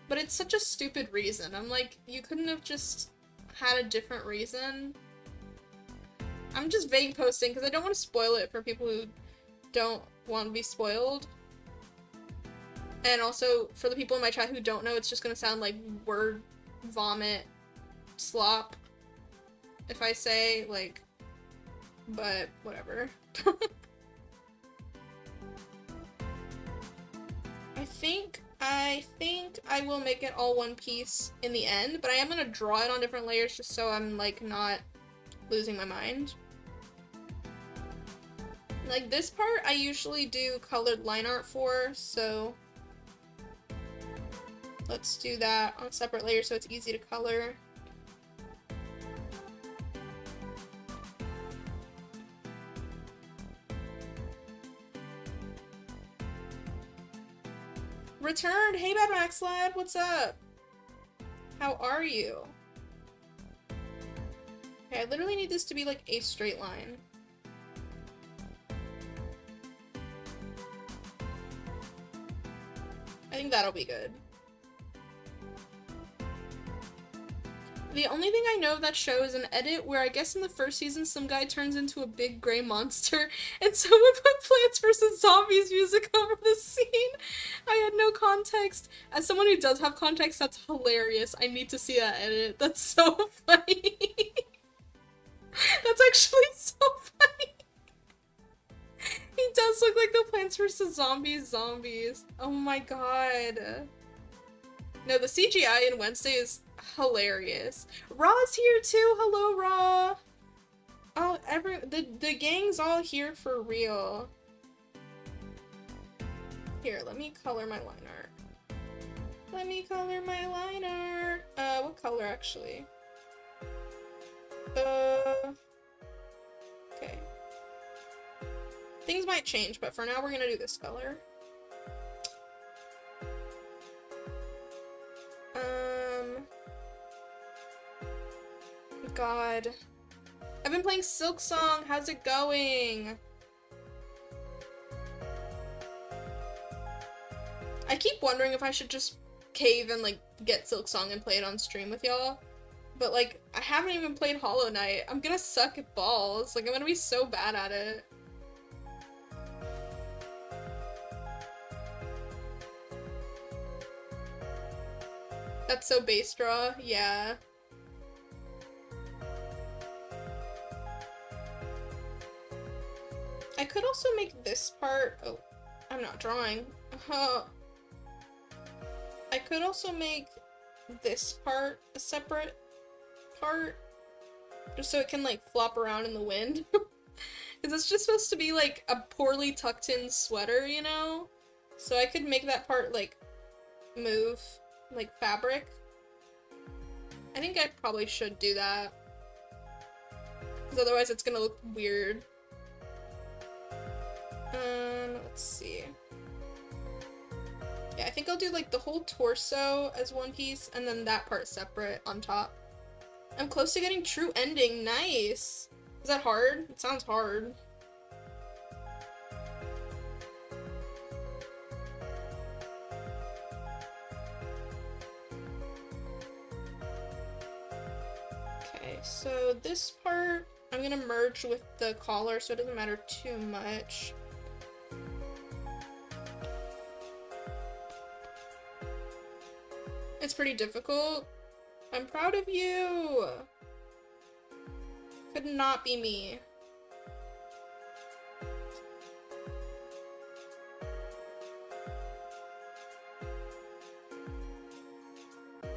But it's such a stupid reason. I'm like, you couldn't have just had a different reason. I'm just vague posting because I don't want to spoil it for people who don't want to be spoiled. And also, for the people in my chat who don't know, it's just gonna sound like word vomit slop if I say, like, but whatever. I think I will make it all one piece in the end, but I am gonna draw it on different layers just so I'm, like, not losing my mind. Like, this part I usually do colored line art for, so let's do that on a separate layer so it's easy to color. Returned! Hey, Bad Max Lad, what's up? How are you? Okay, I literally need this to be like a straight line. I think that'll be good. The only thing I know of that show is an edit where I guess in the first season some guy turns into a big gray monster and someone put Plants vs. Zombies music over the scene. I had no context. As someone who does have context, that's hilarious. I need to see that edit. That's so funny. That's actually so funny. He does look like the Plants vs. Zombies. Oh my god. No, the CGI in Wednesday is hilarious. Raw's here too. Hello, Raw. Oh, the gang's all here for real. Here, let me color my line art. Let me color my line art. What color actually? Okay. Things might change, but for now we're gonna do this color. God. I've been playing Silk Song. How's it going? I keep wondering if I should just cave and like get Silk Song and play it on stream with y'all. But like, I haven't even played Hollow Knight. I'm gonna suck at balls. Like, I'm gonna be so bad at it. That's so base draw, yeah. I could also make this part, oh, I'm not drawing. I could also make this part a separate part, just so it can like flop around in the wind. Because it's just supposed to be like a poorly tucked in sweater, you know? So I could make that part like move like fabric. I think I probably should do that. Because otherwise it's gonna look weird. Let's see. Yeah, I think I'll do like the whole torso as one piece and then that part separate on top. I'm close to getting true ending. Nice! Is that hard? It sounds hard. Okay, so this part I'm gonna merge with the collar so it doesn't matter too much. It's pretty difficult. I'm proud of you! Could not be me.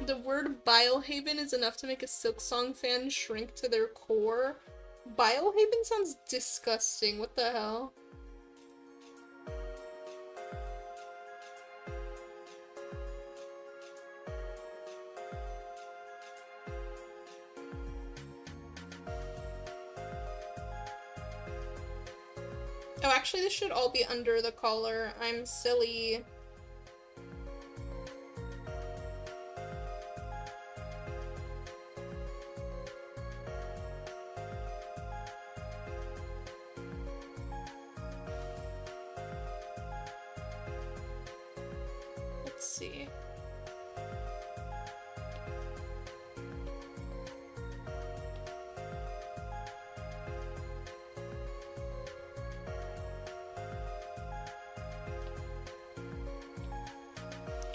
The word Bilehaven is enough to make a Silk Song fan shrink to their core. Bilehaven sounds disgusting. What the hell? Oh, actually, this should all be under the collar. I'm silly. Let's see.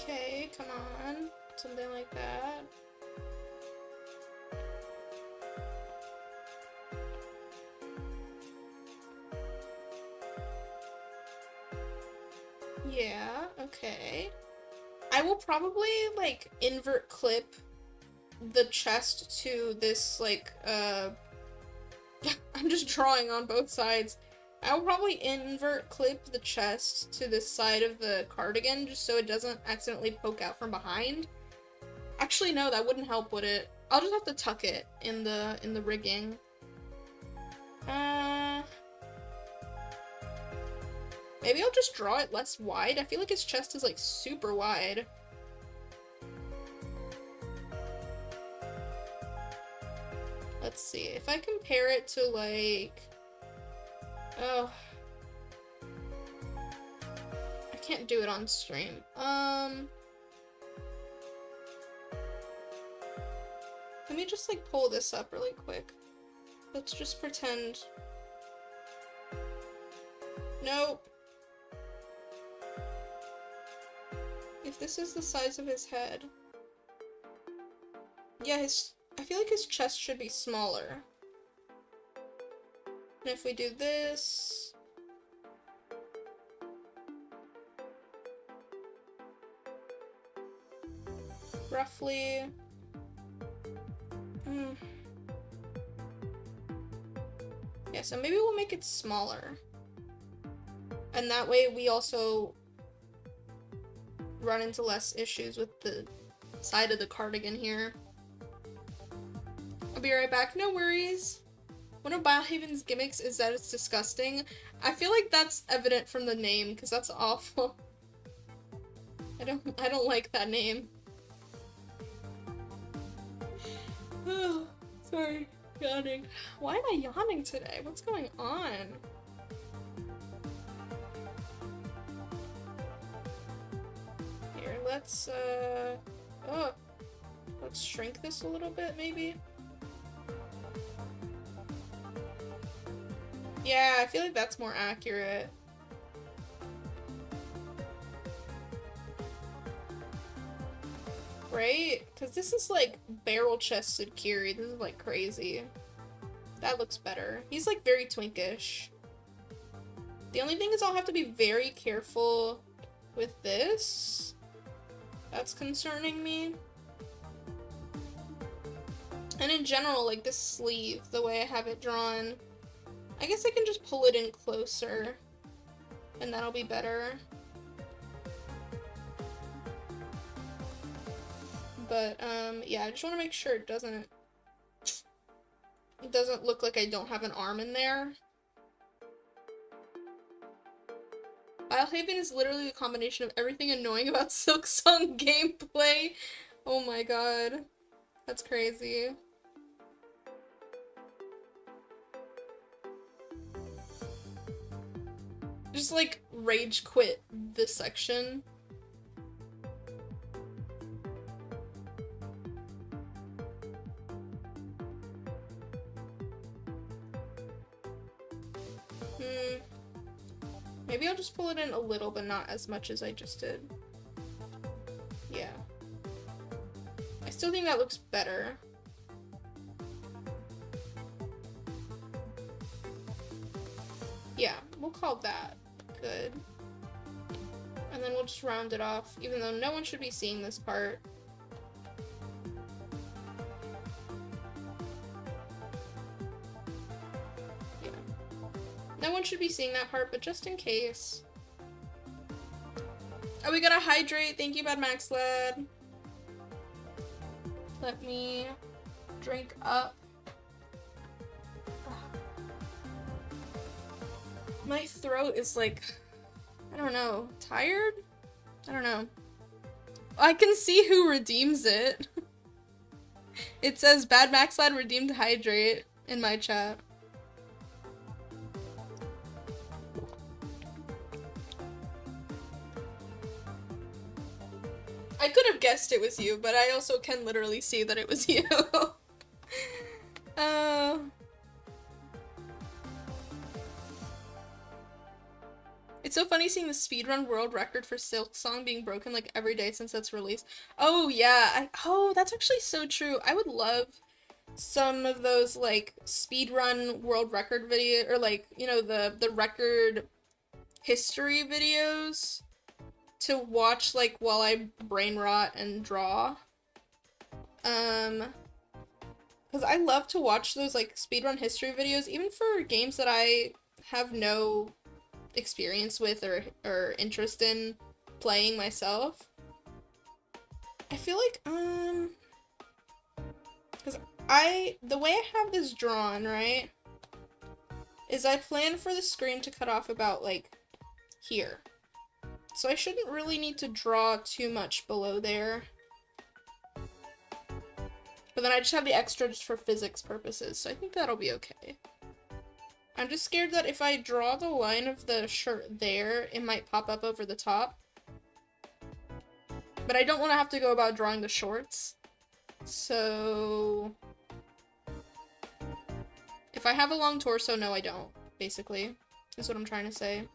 Okay, come on. Something like that. Yeah, okay. I will probably, like, invert clip the chest to this, like, I'm just drawing on both sides. I will probably invert clip the chest to this side of the cardigan just so it doesn't accidentally poke out from behind. Actually, no, that wouldn't help, would it? I'll just have to tuck it in the rigging. Maybe I'll just draw it less wide. I feel like his chest is like super wide. Let's see, if I compare it to like, oh, I can't do it on stream. Let me just like pull this up really quick. Let's just pretend. Nope. If this is the size of his head. Yeah, I feel like his chest should be smaller. And if we do this... roughly... Yeah, so maybe we'll make it smaller. And that way we also run into less issues with the side of the cardigan here. I'll be right back, no worries. One of Bilehaven's gimmicks is that it's disgusting. I feel like that's evident from the name, because that's awful. I don't like that name. Sorry, yawning. Why am I yawning today? What's going on? Here, let's shrink this a little bit, maybe? Yeah, I feel like that's more accurate. Right? Because this is like barrel-chested Kiri. This is like crazy. That looks better. He's like very twinkish. The only thing is I'll have to be very careful with this. That's concerning me. And in general, like this sleeve, the way I have it drawn, I guess I can just pull it in closer and that'll be better. But, yeah, I just want to make sure it doesn't look like I don't have an arm in there. Biohaven is literally a combination of everything annoying about Silksong gameplay. Oh my god. That's crazy. Just, like, rage quit this section. Maybe I'll just pull it in a little, but not as much as I just did. Yeah. I still think that looks better. Yeah, we'll call that good. And then we'll just round it off, even though no one should be seeing this part. No one should be seeing that part, but just in case. Oh, we gotta hydrate. Thank you, Bad Max Lad. Let me drink up. My throat is like, I don't know, tired? I don't know. I can see who redeems it. It says Bad Max Lad redeemed hydrate in my chat. I could have guessed it was you, but I also can literally see that it was you. It's so funny seeing the speedrun world record for Silksong being broken like every day since its release. Oh yeah, oh that's actually so true. I would love some of those like speedrun world record video, or like, you know, the record history videos to watch like while I brain rot and draw. Because I love to watch those like speedrun history videos, even for games that I have no experience with or interest in playing myself. I feel like, because the way I have this drawn, right, is I plan for the screen to cut off about like here. So I shouldn't really need to draw too much below there. But then I just have the extra just for physics purposes, so I think that'll be okay. I'm just scared that if I draw the line of the shirt there, it might pop up over the top. But I don't want to have to go about drawing the shorts. So if I have a long torso, no I don't, basically, is what I'm trying to say.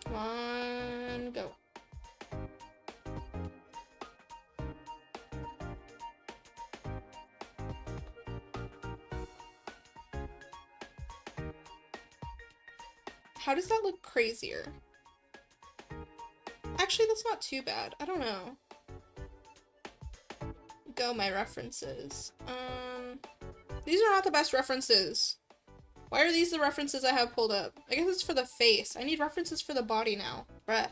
Come on, go. How does that look crazier? Actually, that's not too bad. I don't know. Go, my references. These are not the best references. Why are these the references I have pulled up? I guess it's for the face. I need references for the body now. Bruh.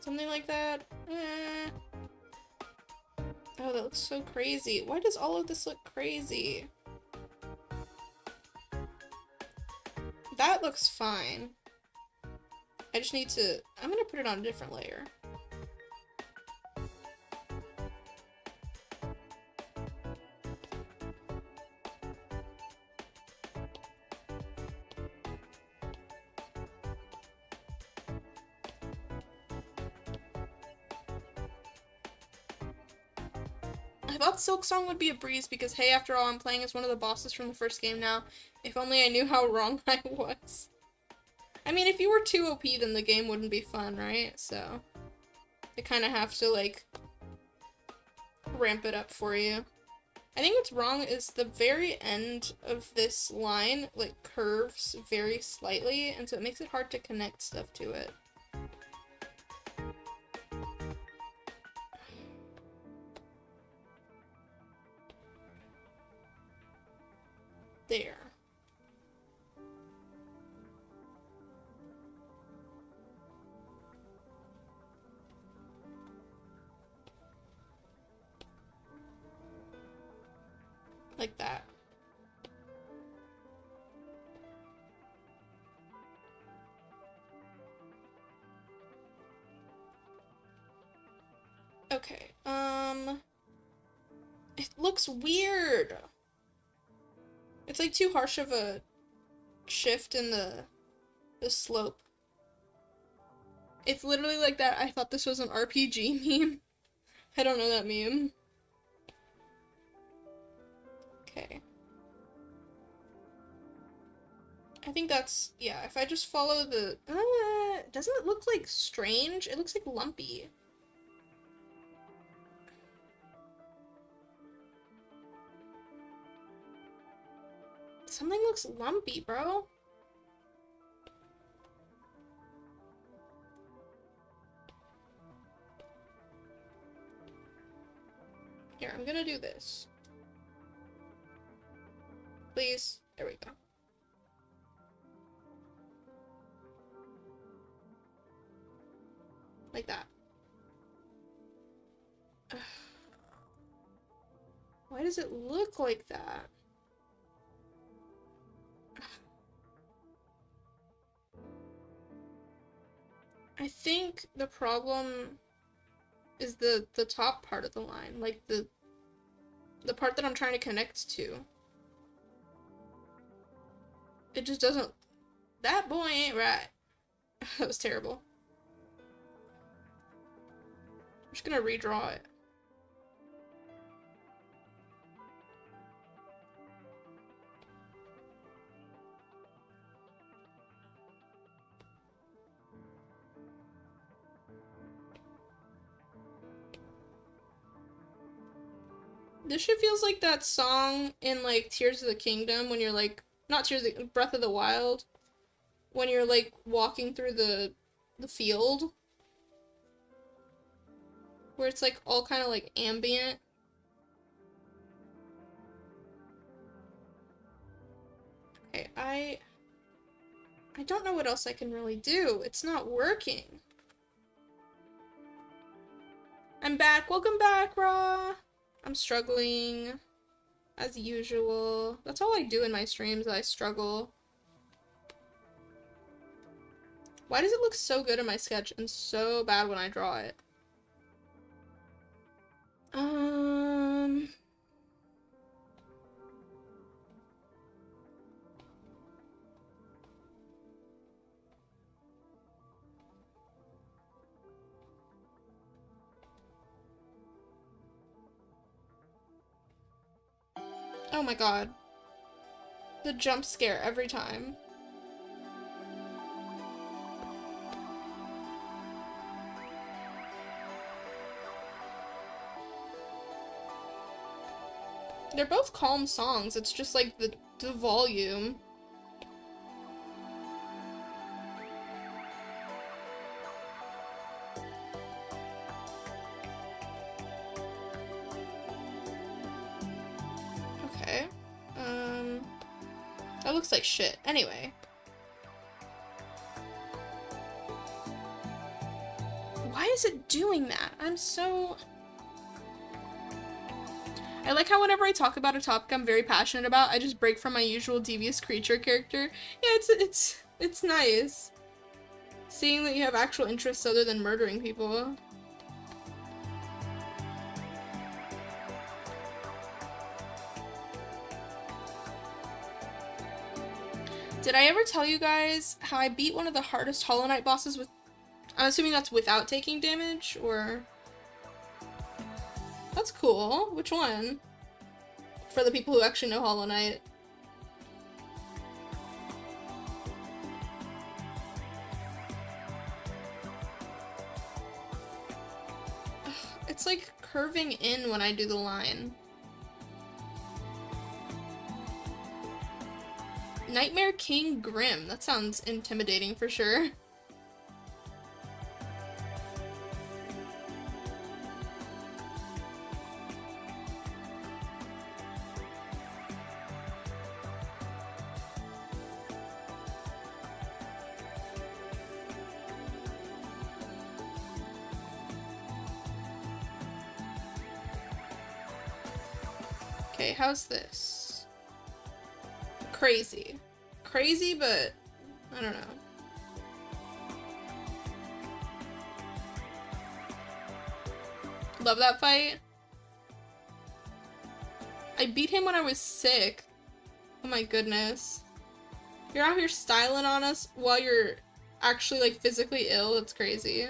Something like that. Oh, that looks so crazy. Why does all of this look crazy? That looks fine. I just need to... I'm gonna put it on a different layer. I thought Silk Song would be a breeze because, hey, after all, I'm playing as one of the bosses from the first game now. If only I knew how wrong I was. I mean, if you were too OP, then the game wouldn't be fun, right? So, they kind of have to, like, ramp it up for you. I think what's wrong is the very end of this line, like, curves very slightly, and so it makes it hard to connect stuff to it. There. Like that. Okay, it looks weird. It's like too harsh of a shift in the slope. It's literally like that. I thought this was an RPG meme. I don't know that meme. Okay. I think that's, yeah, if I just follow the, doesn't it look like strange? It looks like lumpy. Something looks lumpy, bro. Here, I'm gonna do this. Please. There we go. Like that. Ugh. Why does it look like that? I think the problem is the top part of the line, like the part that I'm trying to connect to. It just doesn't, that boy ain't right. That was terrible. I'm just gonna redraw it. This shit feels like that song in, like, Tears of the Kingdom when you're, like, not Tears of the, Breath of the Wild, when you're, like, walking through the field, where it's, like, all kind of, like, ambient. Okay, I don't know what else I can really do. It's not working. I'm back. Welcome back, Raw. I'm struggling, as usual. That's all I do in my streams, I struggle. Why does it look so good in my sketch and so bad when I draw it? Oh my god. The jump scare every time. They're both calm songs, it's just like the volume. Okay. That looks like shit. Anyway. Why is it doing that? I'm so... I like how whenever I talk about a topic I'm very passionate about, I just break from my usual devious creature character. Yeah, it's nice. Seeing that you have actual interests other than murdering people. Did I ever tell you guys how I beat one of the hardest Hollow Knight bosses with... I'm assuming that's without taking damage, or... That's cool. Which one? For the people who actually know Hollow Knight. It's like curving in when I do the line. Nightmare King Grim. That sounds intimidating for sure. Okay, how's this? Crazy. Crazy, but I don't know. Love that fight. I beat him when I was sick. Oh my goodness. You're out here styling on us while you're actually like physically ill. It's crazy.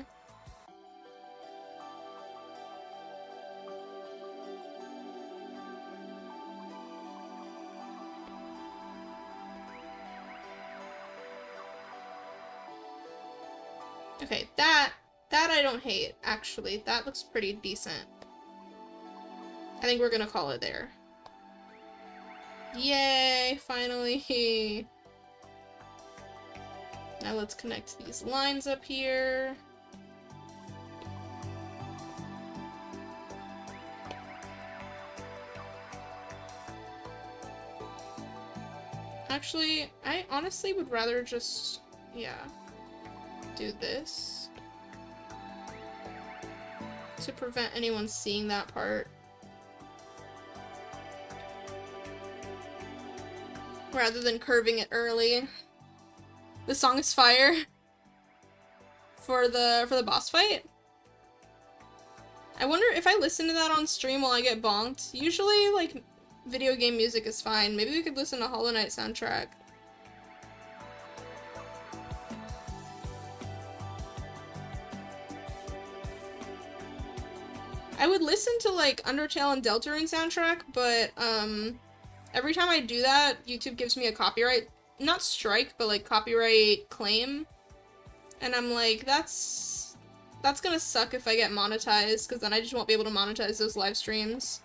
Okay, that I don't hate, actually. That looks pretty decent. I think we're gonna call it there. Yay, finally. Now let's connect these lines up here. Actually, I honestly would rather just, yeah, do this to prevent anyone seeing that part. Rather than curving it early. The song is fire for the boss fight. I wonder if I listen to that on stream will I get bonked. Usually, like, video game music is fine. Maybe we could listen to Hollow Knight soundtrack. I would listen to, like, Undertale and Deltarune soundtrack, but, every time I do that, YouTube gives me a copyright, not strike, but, like, copyright claim. And I'm like, that's gonna suck if I get monetized, because then I just won't be able to monetize those live streams.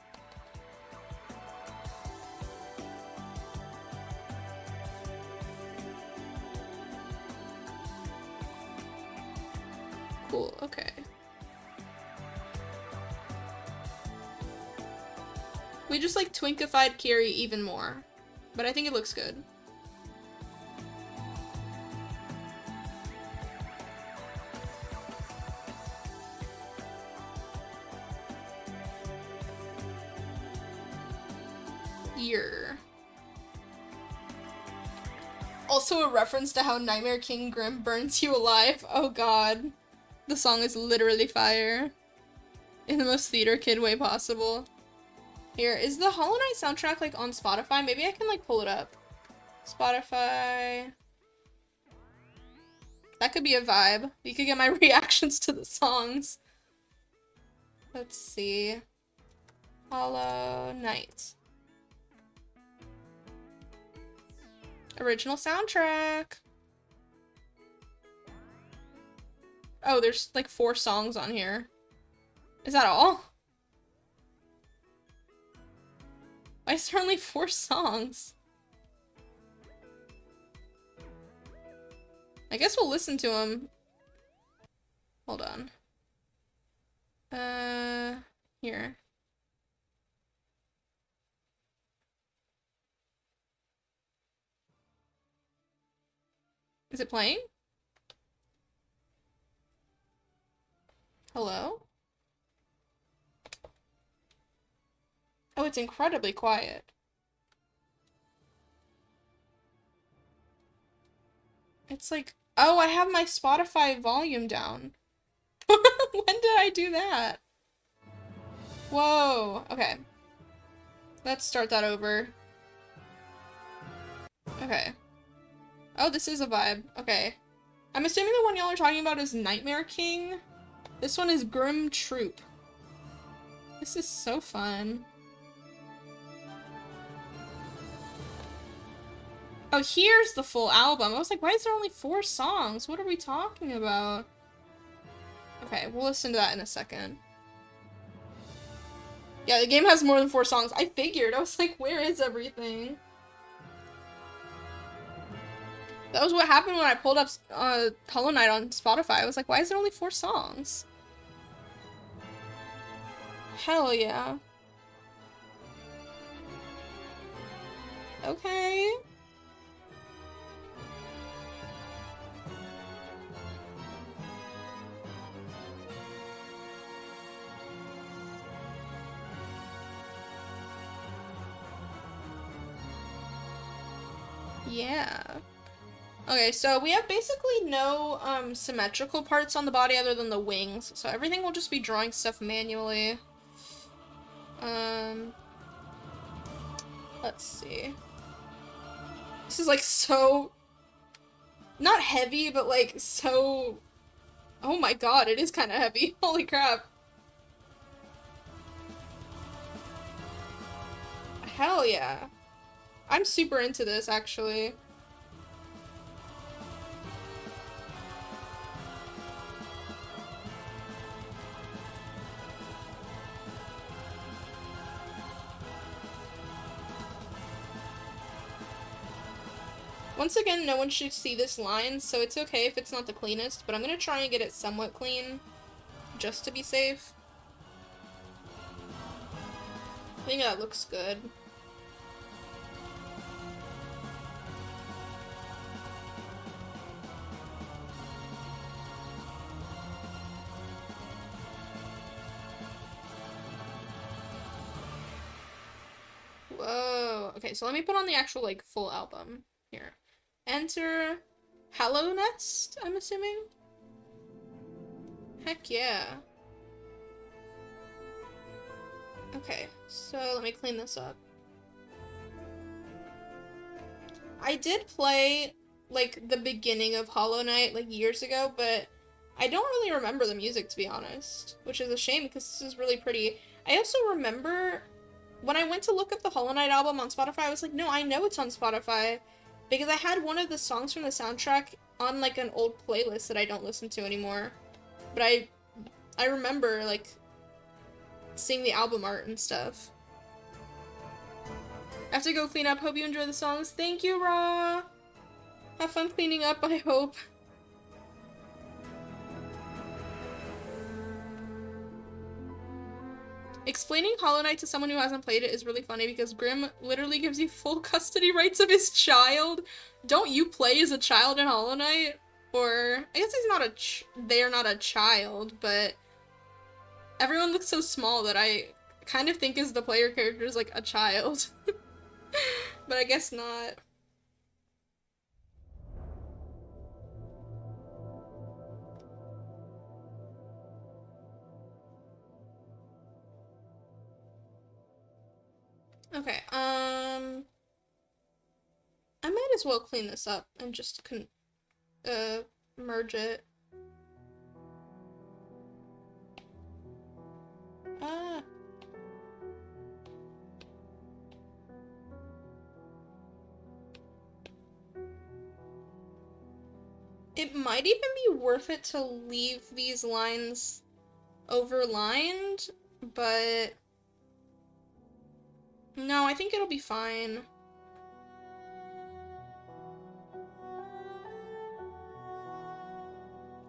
Cool, okay. We just, like, twinkified Kiri even more. But I think it looks good. Year. Also a reference to how Nightmare King Grim burns you alive. Oh god. The song is literally fire. In the most theater kid way possible. Here, is the Hollow Knight soundtrack, like, on Spotify? Maybe I can, like, pull it up. Spotify. That could be a vibe. You could get my reactions to the songs. Let's see. Hollow Knight. Original soundtrack. Oh, there's, like, 4 songs on here. Is that all? Why is there only 4 songs? I guess we'll listen to them. Hold on. Here. Is it playing? Hello? Oh, it's incredibly quiet. It's like, oh, I have my Spotify volume down. When did I do that? Whoa, okay. Let's start that over. Okay. Oh, this is a vibe. Okay. I'm assuming the one y'all are talking about is Nightmare King. This one is Grim Troop. This is so fun. Oh, here's the full album. I was like, why is there only 4 songs? What are we talking about? Okay, we'll listen to that in a second. Yeah, the game has more than 4 songs. I figured. I was like, where is everything? That was what happened when I pulled up Hollow Knight on Spotify. I was like, why is there only 4 songs? Hell yeah. Okay. Yeah. Okay, so we have basically no symmetrical parts on the body other than the wings, so everything will just be drawing stuff manually. Let's see. This is like so not heavy, but like so, oh my god, it is kind of heavy. Holy crap. Hell yeah. I'm super into this actually. Once again, no one should see this line, so it's okay if it's not the cleanest, but I'm gonna try and get it somewhat clean, just to be safe. I think that looks good. Whoa. Okay, so let me put on the actual, like, full album. Here. Enter Hallow Nest, I'm assuming? Heck yeah. Okay, so let me clean this up. I did play, like, the beginning of Hollow Knight, like, years ago, but I don't really remember the music, to be honest, which is a shame because this is really pretty. I also remember when I went to look up the Hollow Knight album on Spotify, I was like, no, I know it's on Spotify because I had one of the songs from the soundtrack on, like, an old playlist that I don't listen to anymore. But I remember, like, seeing the album art and stuff. I have to go clean up. Hope you enjoy the songs. Thank you, Raw! Have fun cleaning up, I hope. Explaining Hollow Knight to someone who hasn't played it is really funny because Grimm literally gives you full custody rights of his child. Don't you play as a child in Hollow Knight? Or, I guess he's not they're not a child, but everyone looks so small that I kind of think as the player character is like a child. But I guess not. Okay, I might as well clean this up and just merge it. Ah. It might even be worth it to leave these lines overlined, but no, I think it'll be fine.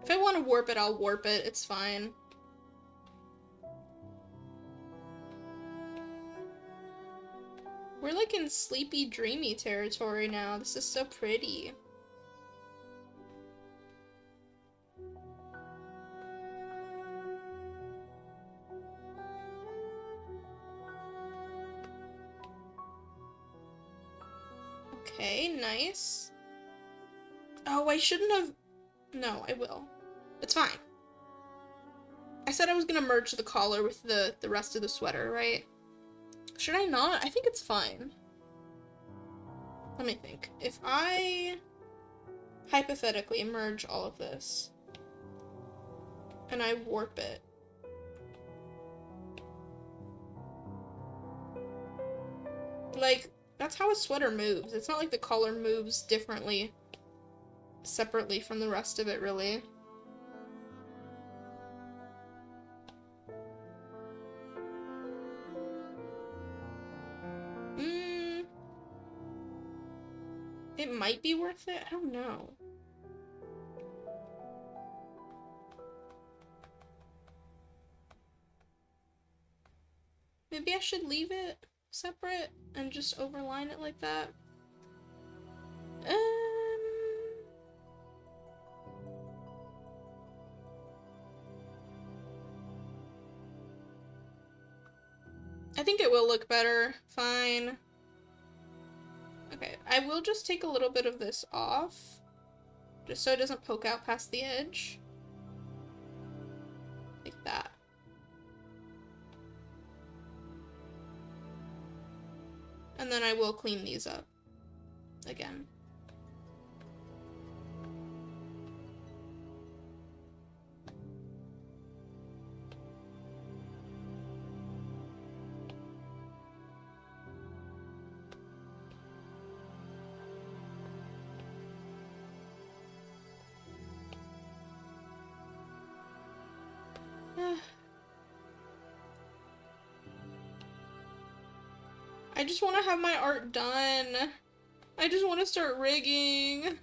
If I want to warp it, I'll warp it. It's fine. We're like in sleepy, dreamy territory now. This is so pretty. Okay, nice. Oh, I shouldn't have... No, I will. It's fine. I said I was gonna merge the collar with the rest of the sweater, right? Should I not? I think it's fine. Let me think. If I hypothetically merge all of this and I warp it, like, that's how a sweater moves. It's not like the collar moves differently, separately from the rest of it, really. It might be worth it. I don't know. Maybe I should leave it separate and just overline it like that. I think it will look better. Fine. Okay, I will just take a little bit of this off, just so it doesn't poke out past the edge. Like that. And then I will clean these up again. I just want to have my art done. I just want to start rigging.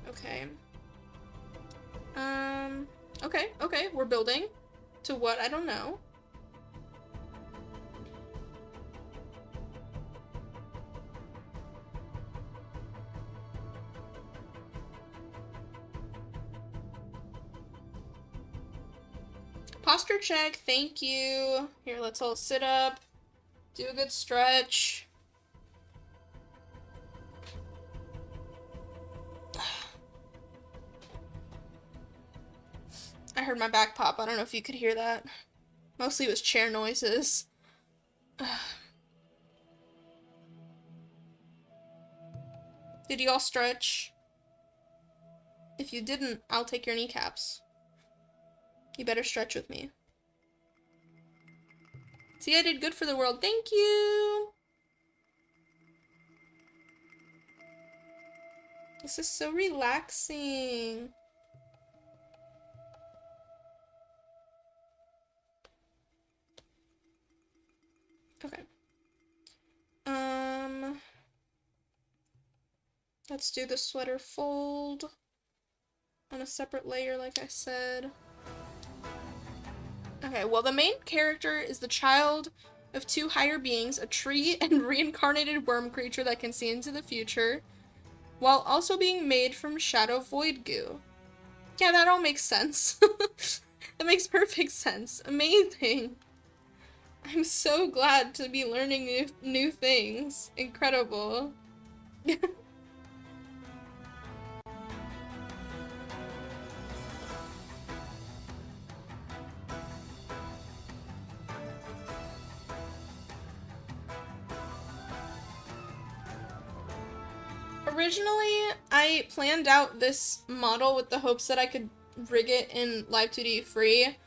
Okay. Okay, we're building. To what? I don't know. Posture check, thank you. Here, let's all sit up. Do a good stretch. I heard my back pop. I don't know if you could hear that. Mostly it was chair noises. Did you all stretch? If you didn't, I'll take your kneecaps. You better stretch with me. See, I did good for the world. Thank you! This is so relaxing. Okay. Let's do the sweater fold on a separate layer, like I said. Okay, well, the main character is the child of two higher beings, a tree and reincarnated worm creature that can see into the future, while also being made from shadow void goo. Yeah, that all makes sense. That makes perfect sense. Amazing. I'm so glad to be learning new things. Incredible. Originally, I planned out this model with the hopes that I could rig it in Live 2D free,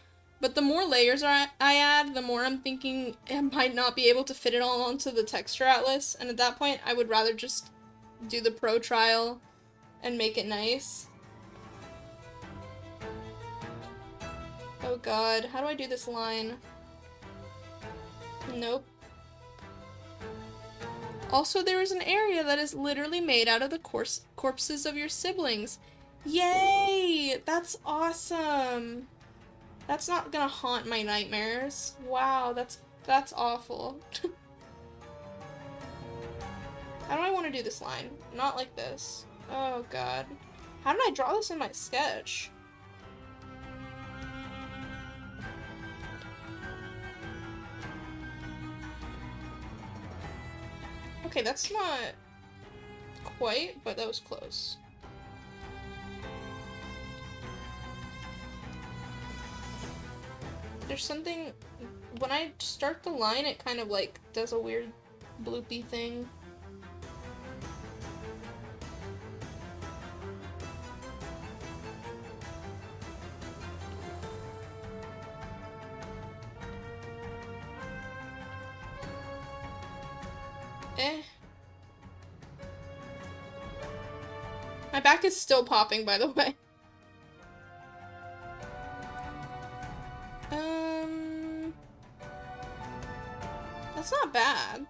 but the more layers I add, the more I'm thinking I might not be able to fit it all onto the texture atlas, and at that point, I would rather just do the pro trial and make it nice. Oh god, how do I do this line? Nope. Also, there is an area that is literally made out of the corpses of your siblings. Yay! That's awesome! That's not gonna haunt my nightmares. Wow, that's awful. How do I want to do this line? Not like this. Oh god. How did I draw this in my sketch? Okay, that's not quite, but that was close. There's something, when I start the line, it kind of like does a weird bloopy thing. Eh. My back is still popping, by the way. That's not bad.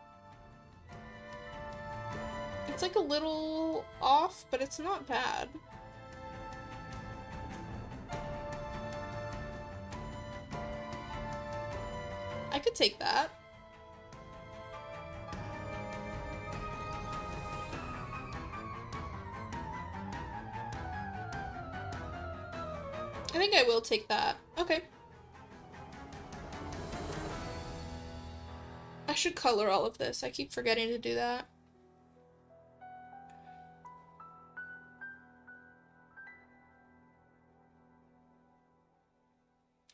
It's like a little off, but it's not bad. I could take that. I think I will take that. Okay. I should color all of this. I keep forgetting to do that.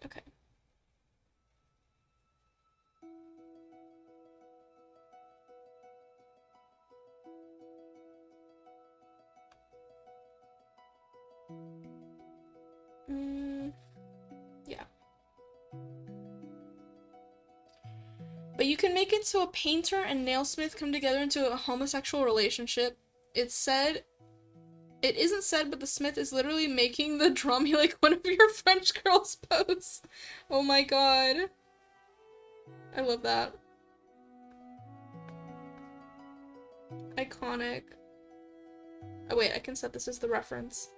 Okay. Yeah. But you can make it so a painter and nailsmith come together into a homosexual relationship. It's said, it isn't said, but the smith is literally making the drum like one of your French girls pose. Oh my god. I love that. Iconic. Oh wait, I can set this as the reference.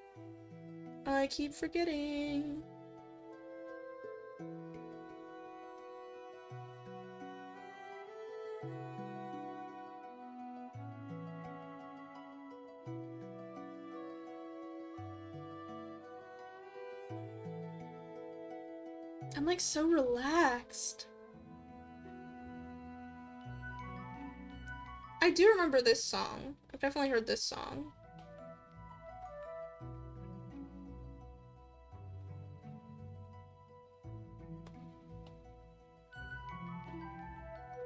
I keep forgetting. I'm like so relaxed. I do remember this song. I've definitely heard this song.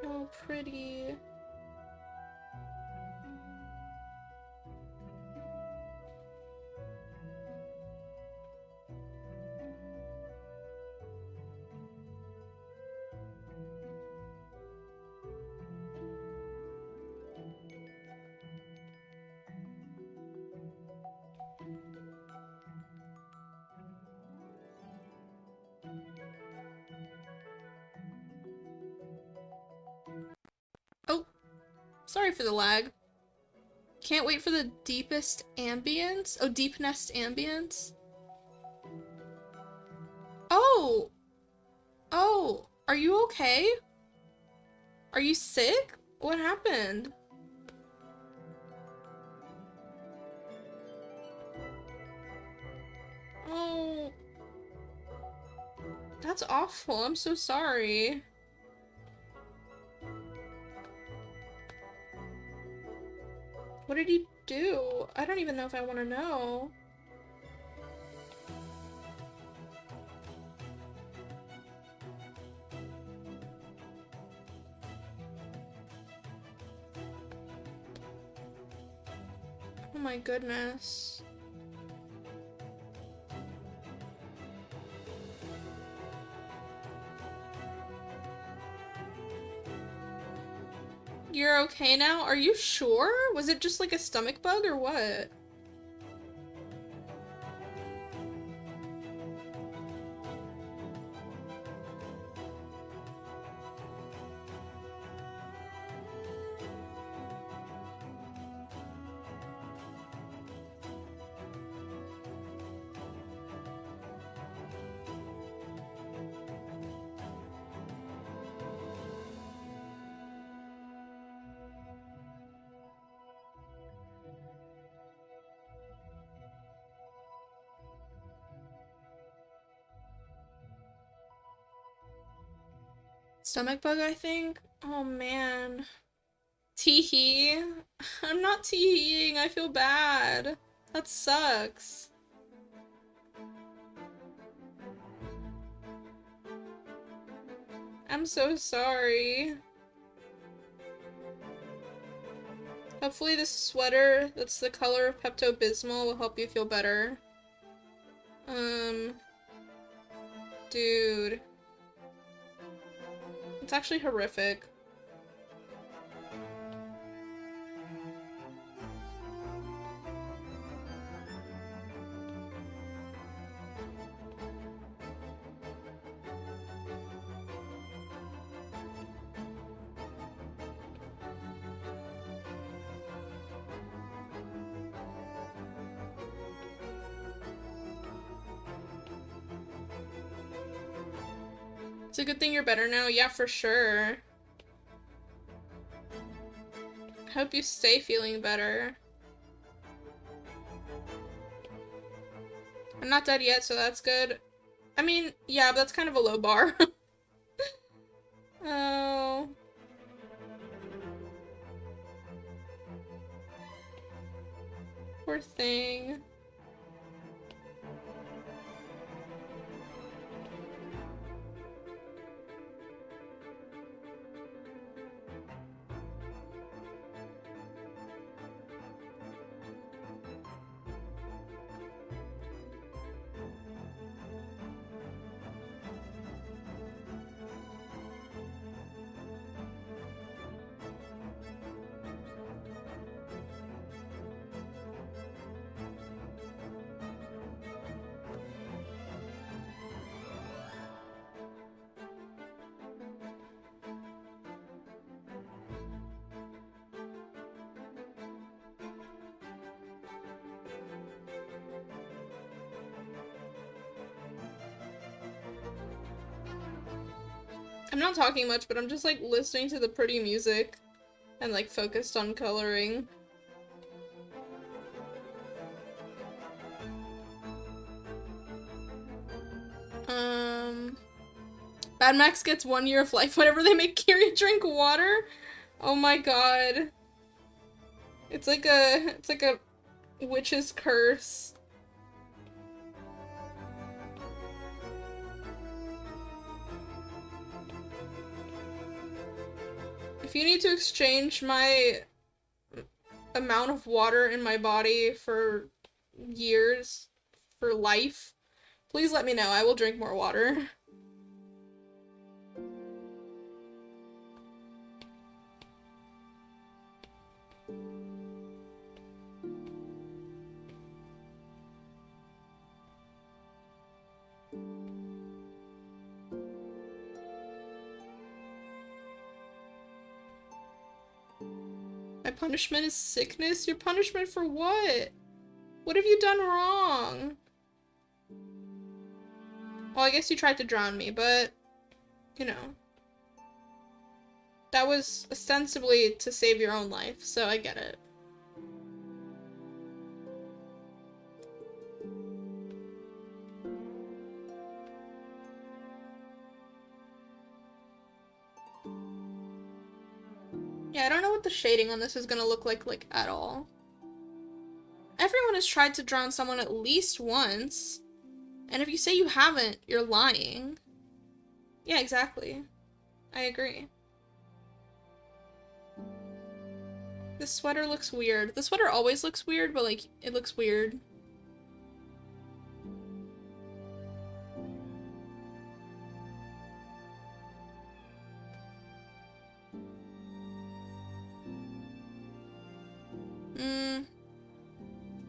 Oh, pretty. Oh, sorry for the lag. Can't wait for the deepest ambience. Oh, deep nest ambience. Oh! Oh, are you okay? Are you sick? What happened? Oh, that's awful. I'm so sorry. What did he do? I don't even know if I want to know. Oh my goodness. You're okay now? Are you sure? Was it just like a stomach bug or what? Stomach bug, I think? Oh man. Tee-hee. I'm not tee-heeing, I feel bad. That sucks. I'm so sorry. Hopefully this sweater that's the color of Pepto-Bismol will help you feel better. Dude. It's actually horrific. It's a good thing you're better now. Yeah, for sure. I hope you stay feeling better. I'm not dead yet, so that's good. I mean, yeah, but that's kind of a low bar. Oh. Poor thing. I'm not talking much, but I'm just like listening to the pretty music and like focused on coloring. Bad Max gets 1 year of life whenever they make Kiri drink water. Oh my god. It's like a witch's curse. If you need to exchange my amount of water in my body for years, for life, please let me know. I will drink more water. My punishment is sickness? Your punishment for what? What have you done wrong? Well, I guess you tried to drown me, but, you know. That was ostensibly to save your own life, so I get it. Yeah, I don't know what the shading on this is gonna look like, at all. Everyone has tried to drown someone at least once. And if you say you haven't, you're lying. Yeah, exactly. I agree. This sweater looks weird. The sweater always looks weird, but like, it looks weird.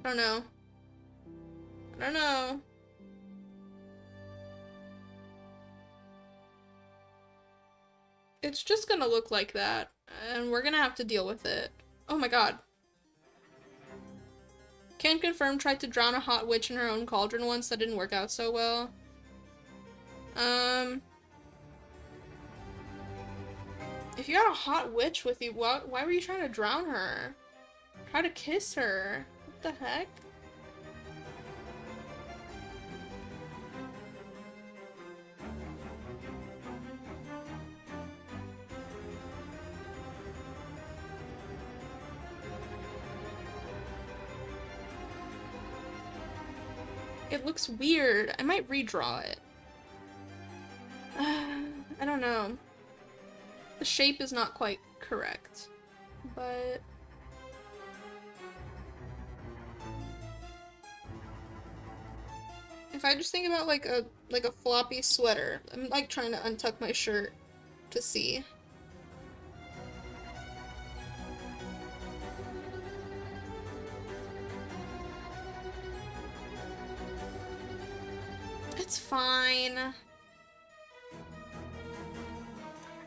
I don't know. I don't know. It's just gonna look like that, and we're gonna have to deal with it. Oh my god. Can confirm tried to drown a hot witch in her own cauldron once. That didn't work out so well. If you had a hot witch with you, why were you trying to drown her? Try to kiss her. What the heck? It looks weird. I might redraw it. I don't know. The shape is not quite correct, but... If I just think about like a floppy sweater, I'm like trying to untuck my shirt to see. It's fine.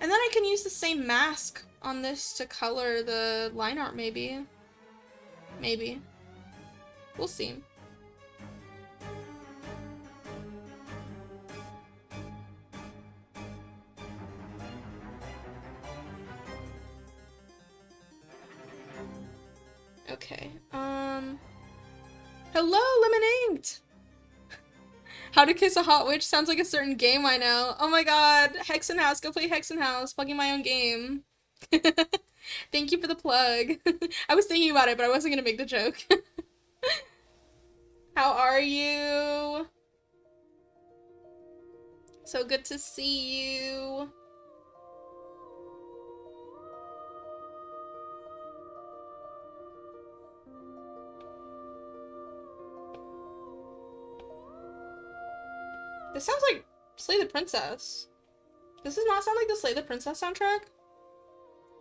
And then I can use the same mask on this to color the line art, maybe. Maybe. We'll see. Okay, hello, Lemon Inked! How to Kiss a Hot Witch sounds like a certain game I know. Oh my god, Hexen House, go play Hexen House, plugging my own game. Thank you for the plug. I was thinking about it, but I wasn't gonna make the joke. How are you? So good to see you. This sounds like Slay the Princess. This does not sound like the Slay the Princess soundtrack.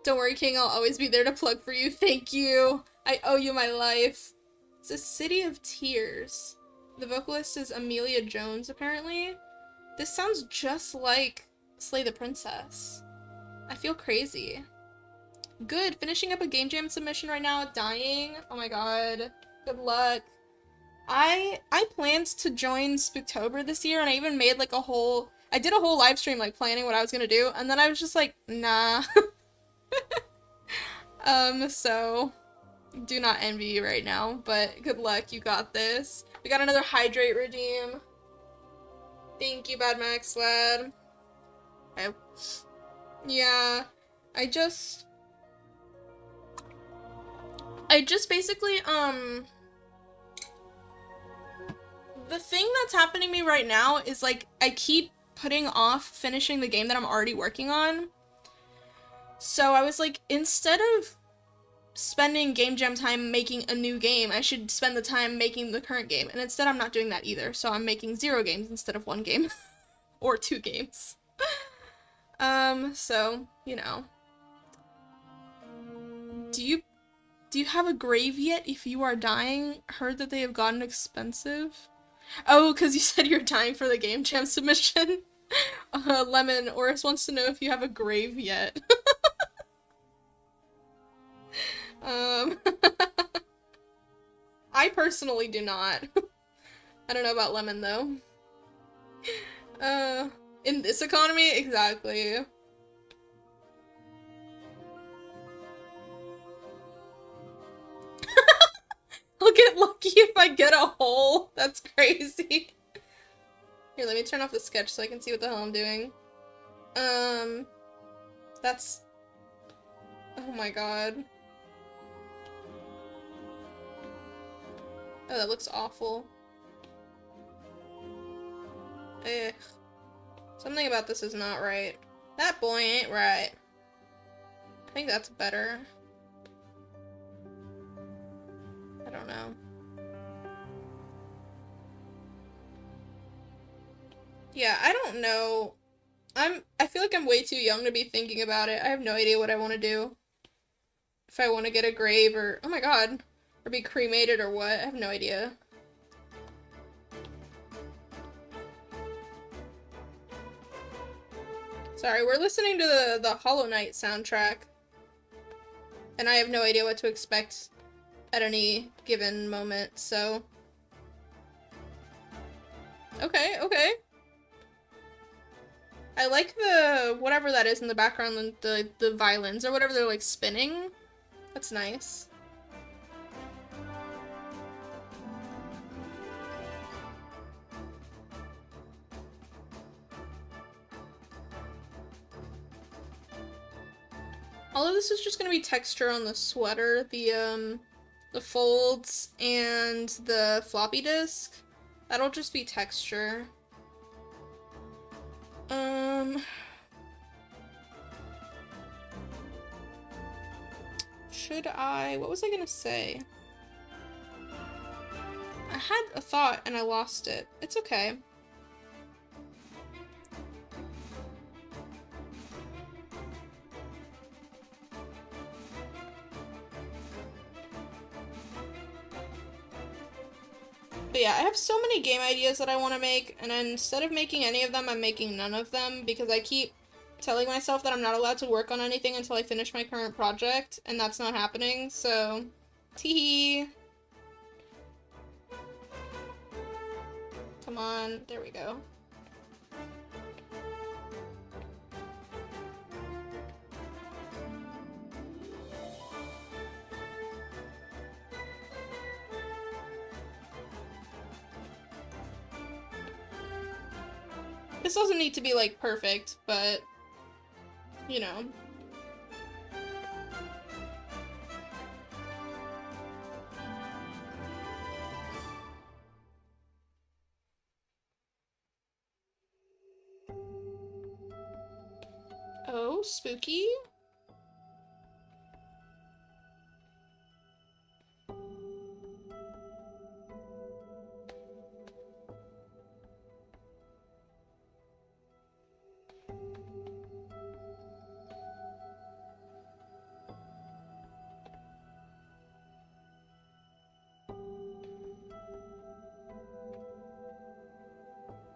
Don't worry, King, I'll always be there to plug for you. Thank you. I owe you my life. It's a City of Tears. The vocalist is Amelia Jones, apparently. This sounds just like Slay the Princess. I feel crazy. Good, finishing up a Game Jam submission right now, dying. Oh my god. Good luck. I planned to join Spooktober this year, and I even made like I did a whole live stream like planning what I was gonna do, and then I was just like, nah. So do not envy you right now, but good luck, you got this. We got another Hydrate redeem. Thank you, Bad Max Lad. Okay. Yeah, I just basically, the thing that's happening to me right now is, like, I keep putting off finishing the game that I'm already working on. So I was like, instead of spending game jam time making a new game, I should spend the time making the current game. And instead I'm not doing that either, so I'm making 0 games instead of 1 game. Or 2 games. So, you know. Do you have a grave yet if you are dying? Heard that they have gotten expensive. Oh, because you said you're dying for the Game Jam submission? Lemon, Oris wants to know if you have a grave yet. I personally do not. I don't know about Lemon, though. In this economy? Exactly. I'll get lucky if I get a hole. That's crazy. Here, let me turn off the sketch so I can see what the hell I'm doing. That's... Oh my god. Oh, that looks awful. Ugh. Something about this is not right. That boy ain't right. I think that's better. I don't know. Yeah, I don't know. I feel like I'm way too young to be thinking about it. I have no idea what I want to do. If I want to get a grave or, oh my god, or be cremated or what. I have no idea. Sorry, we're listening to the Hollow Knight soundtrack. And I have no idea what to expect at any given moment, so... Okay, okay. I like the, whatever that is in the background, the violins or whatever, they're like spinning. That's nice. All of this is just gonna be texture on the sweater, the folds, and the floppy disk. That'll just be texture. Should I... What was I gonna say? I had a thought and I lost it. It's okay. But yeah, I have so many game ideas that I want to make, and instead of making any of them, I'm making none of them, because I keep telling myself that I'm not allowed to work on anything until I finish my current project, and that's not happening, so... Teehee. Come on, there we go. This doesn't need to be, like, perfect, but, you know. Oh, spooky.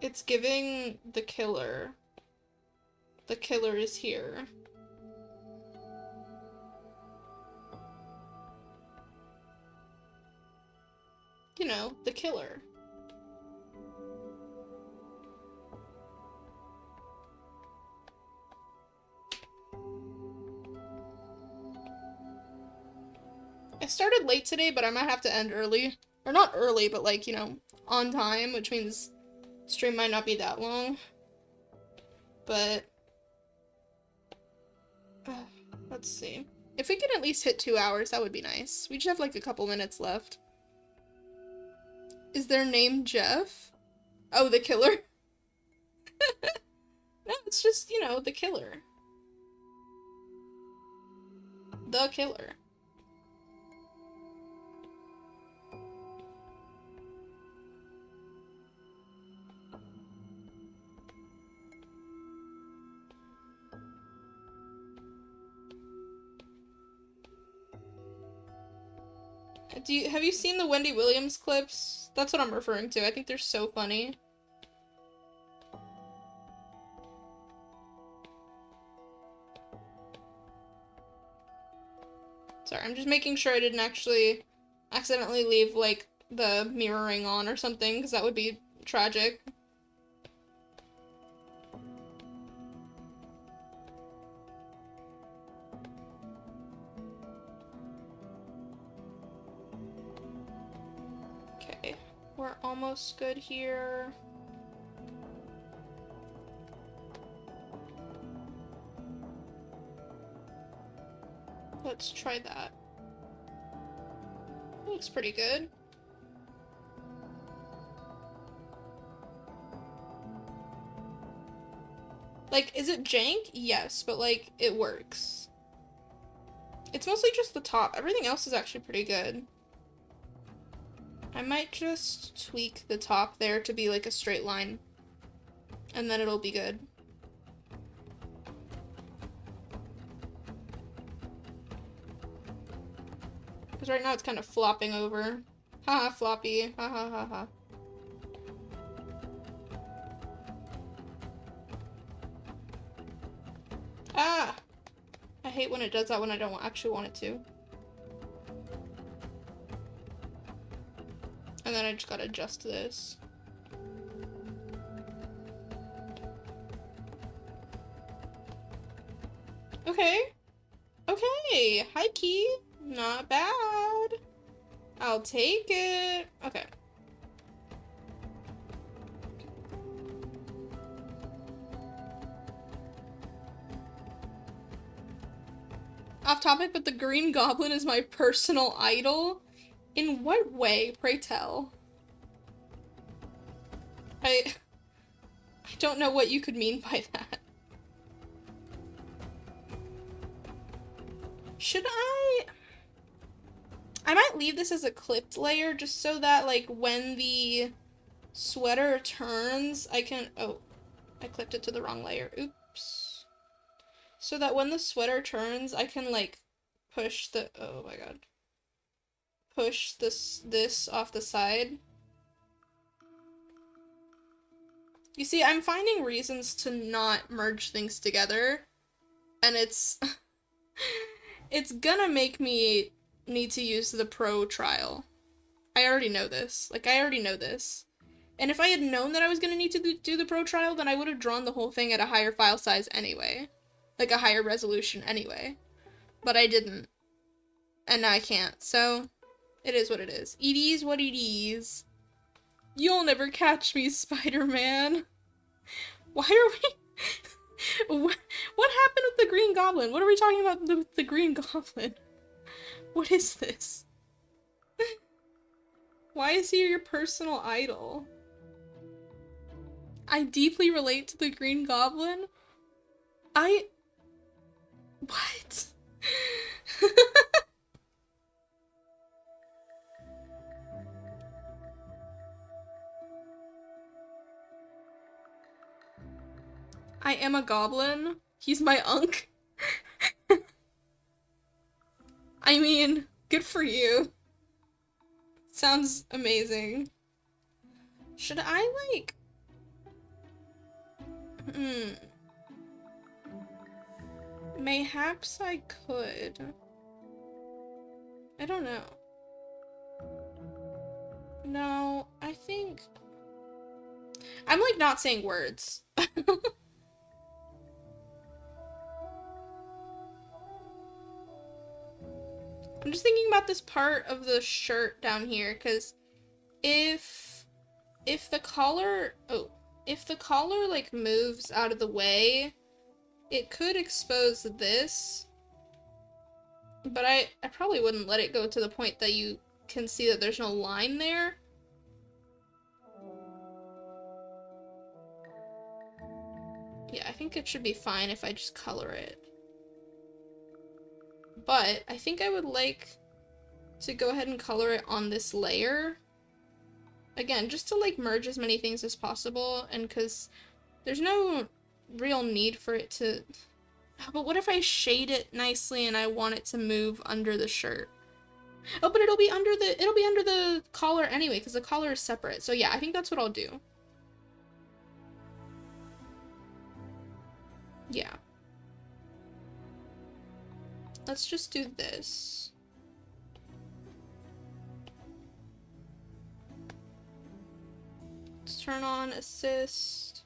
It's giving the killer. The killer is here. You know, the killer. I started late today, but I might have to end early. Or not early, but like, you know, on time, which means stream might not be that long. But... let's see. If we could at least hit 2 hours, that would be nice. We just have like a couple minutes left. Is their name Jeff? Oh, the killer? No, it's just, you know, the killer. The killer. Have you seen the Wendy Williams clips? That's what I'm referring to. I think they're so funny. Sorry, I'm just making sure I didn't actually accidentally leave, like, the mirroring on or something, because that would be tragic. Okay, we're almost good here. Let's try that. Looks pretty good. Like, is it jank? Yes, but like, it works. It's mostly just the top. Everything else is actually pretty good. I might just tweak the top there to be like a straight line. And then it'll be good. Because right now it's kind of flopping over. Haha, floppy. Ha ha ha ha. Ah! I hate when it does that when I don't actually want it to. And then I just gotta adjust this. Okay. Okay. Hi, Key. Not bad. I'll take it. Okay. Off topic, but the Green Goblin is my personal idol? In what way, pray tell? I don't know what you could mean by that. Should I might leave this as a clipped layer just so that, like, when the sweater turns, I can, oh, I clipped it to the wrong layer. Oops. So that when the sweater turns, I can, like, push the, oh my god. Push this off the side. You see, I'm finding reasons to not merge things together, and it's it's gonna make me need to use the pro trial. I already know this. Like, I already know this. And if I had known that I was gonna need to do the pro trial, then I would have drawn the whole thing at a higher file size anyway. Like, a higher resolution anyway. But I didn't. And now I can't, so it is what it is. It is what it is. You'll never catch me, Spider-Man. Why are we... what happened with the Green Goblin? What are we talking about with the Green Goblin? What is this? Why is he your personal idol? I deeply relate to the Green Goblin? What? I am a goblin. He's my unk. I mean, good for you. Sounds amazing. Should I, like... Mayhaps I could. I don't know. No, I think... I'm, like, not saying words. I'm just thinking about this part of the shirt down here, because if the collar, like, moves out of the way, it could expose this, but I probably wouldn't let it go to the point that you can see that there's no line there. Yeah, I think it should be fine if I just color it. But I think I would like to go ahead and color it on this layer. Again, just to, like, merge as many things as possible, and because there's no real need for it to... But what if I shade it nicely and I want it to move under the shirt? Oh, but it'll be under the collar anyway, because the collar is separate. So yeah, I think that's what I'll do. Yeah. Let's just do this. Let's turn on assist.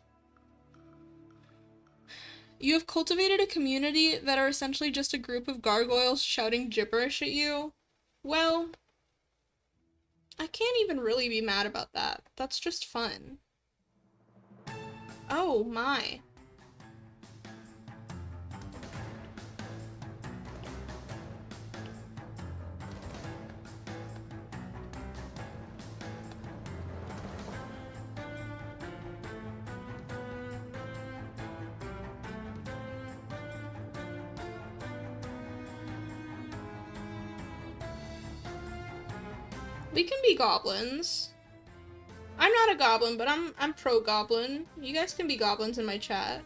You have cultivated a community that are essentially just a group of gargoyles shouting gibberish at you. Well, I can't even really be mad about that. That's just fun. Oh my. We can be goblins. I'm not a goblin, but I'm pro-goblin. You guys can be goblins in my chat.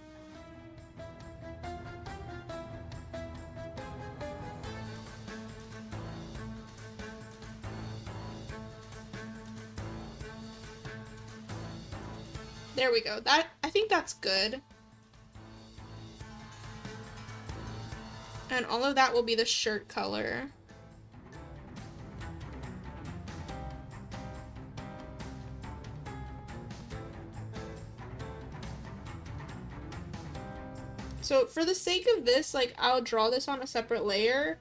There we go. I think that's good. And all of that will be the shirt color. So for the sake of this, like, I'll draw this on a separate layer,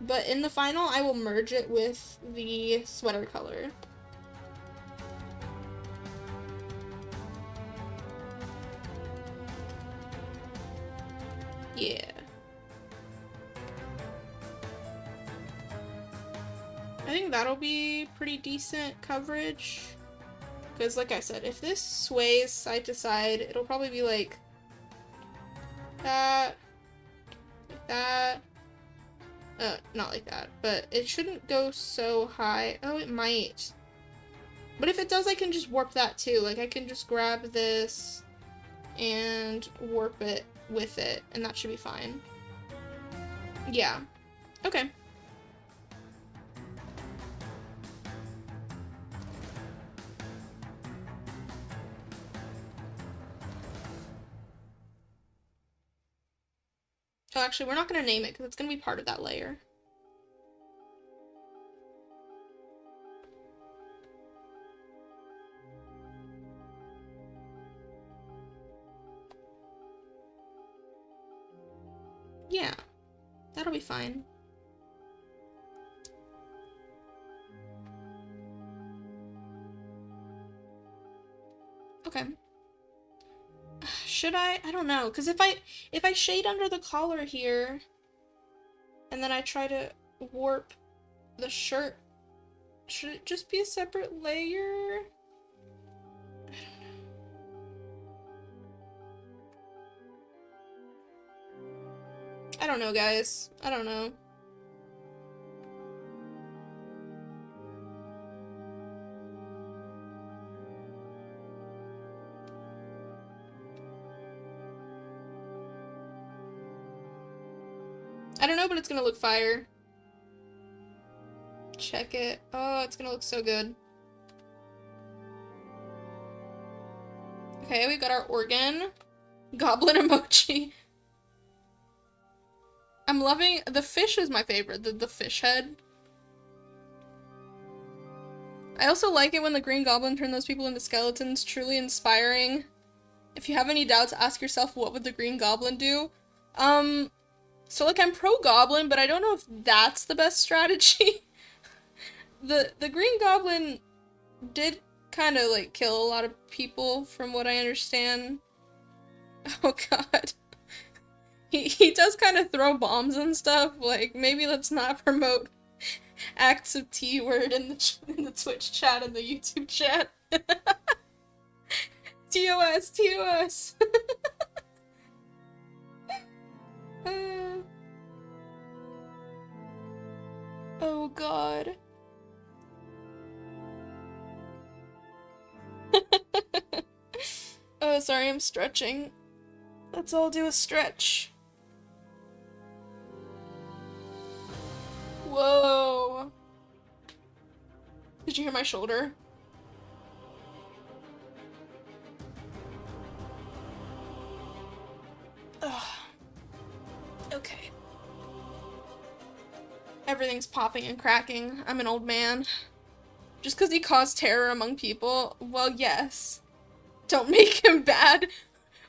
but in the final, I will merge it with the sweater color. Yeah. I think that'll be pretty decent coverage, Because like I said, if this sways side to side, it'll probably be like that, like that. Not like that, but it shouldn't go so high. Oh, it might. But if it does, I can just warp that too. Like, I can just grab this and warp it with it, and that should be fine. Yeah. Okay. Oh, actually, we're not going to name it because it's going to be part of that layer. Yeah, that'll be fine. Okay. Should I? I don't know, because if I shade under the collar here, and then I try to warp the shirt, should it just be a separate layer? I don't know, guys. I don't know. I don't know, but it's gonna look fire. Check it. Oh, it's gonna look so good. Okay, we got our organ. Goblin emoji. I'm loving... The fish is my favorite. The fish head. I also like it when the Green Goblin turned those people into skeletons. Truly inspiring. If you have any doubts, ask yourself, what would the Green Goblin do? So, like, I'm pro-Goblin, but I don't know if that's the best strategy. The Green Goblin did kind of, like, kill a lot of people, from what I understand. Oh, God. He does kind of throw bombs and stuff. Like, maybe let's not promote acts of T-word in the Twitch chat and the YouTube chat. TOS, TOS. Oh God. Oh, sorry, I'm stretching. Let's all do a stretch. Whoa. Did you hear my shoulder? Ugh. Okay. Everything's popping and cracking. I'm an old man. Just because he caused terror among people? Well, yes. Don't make him bad.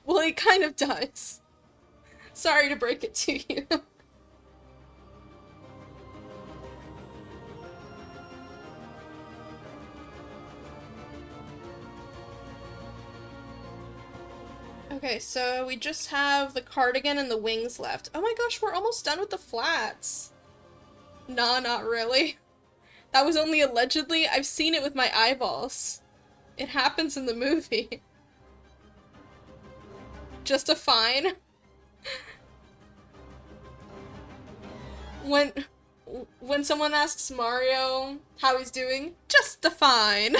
Well, he kind of does. Sorry to break it to you. Okay, so we just have the cardigan and the wings left. Oh my gosh, we're almost done with the flats. Nah, not really. That was only allegedly. I've seen it with my eyeballs. It happens in the movie. Just a fine. When someone asks Mario how he's doing, just a fine.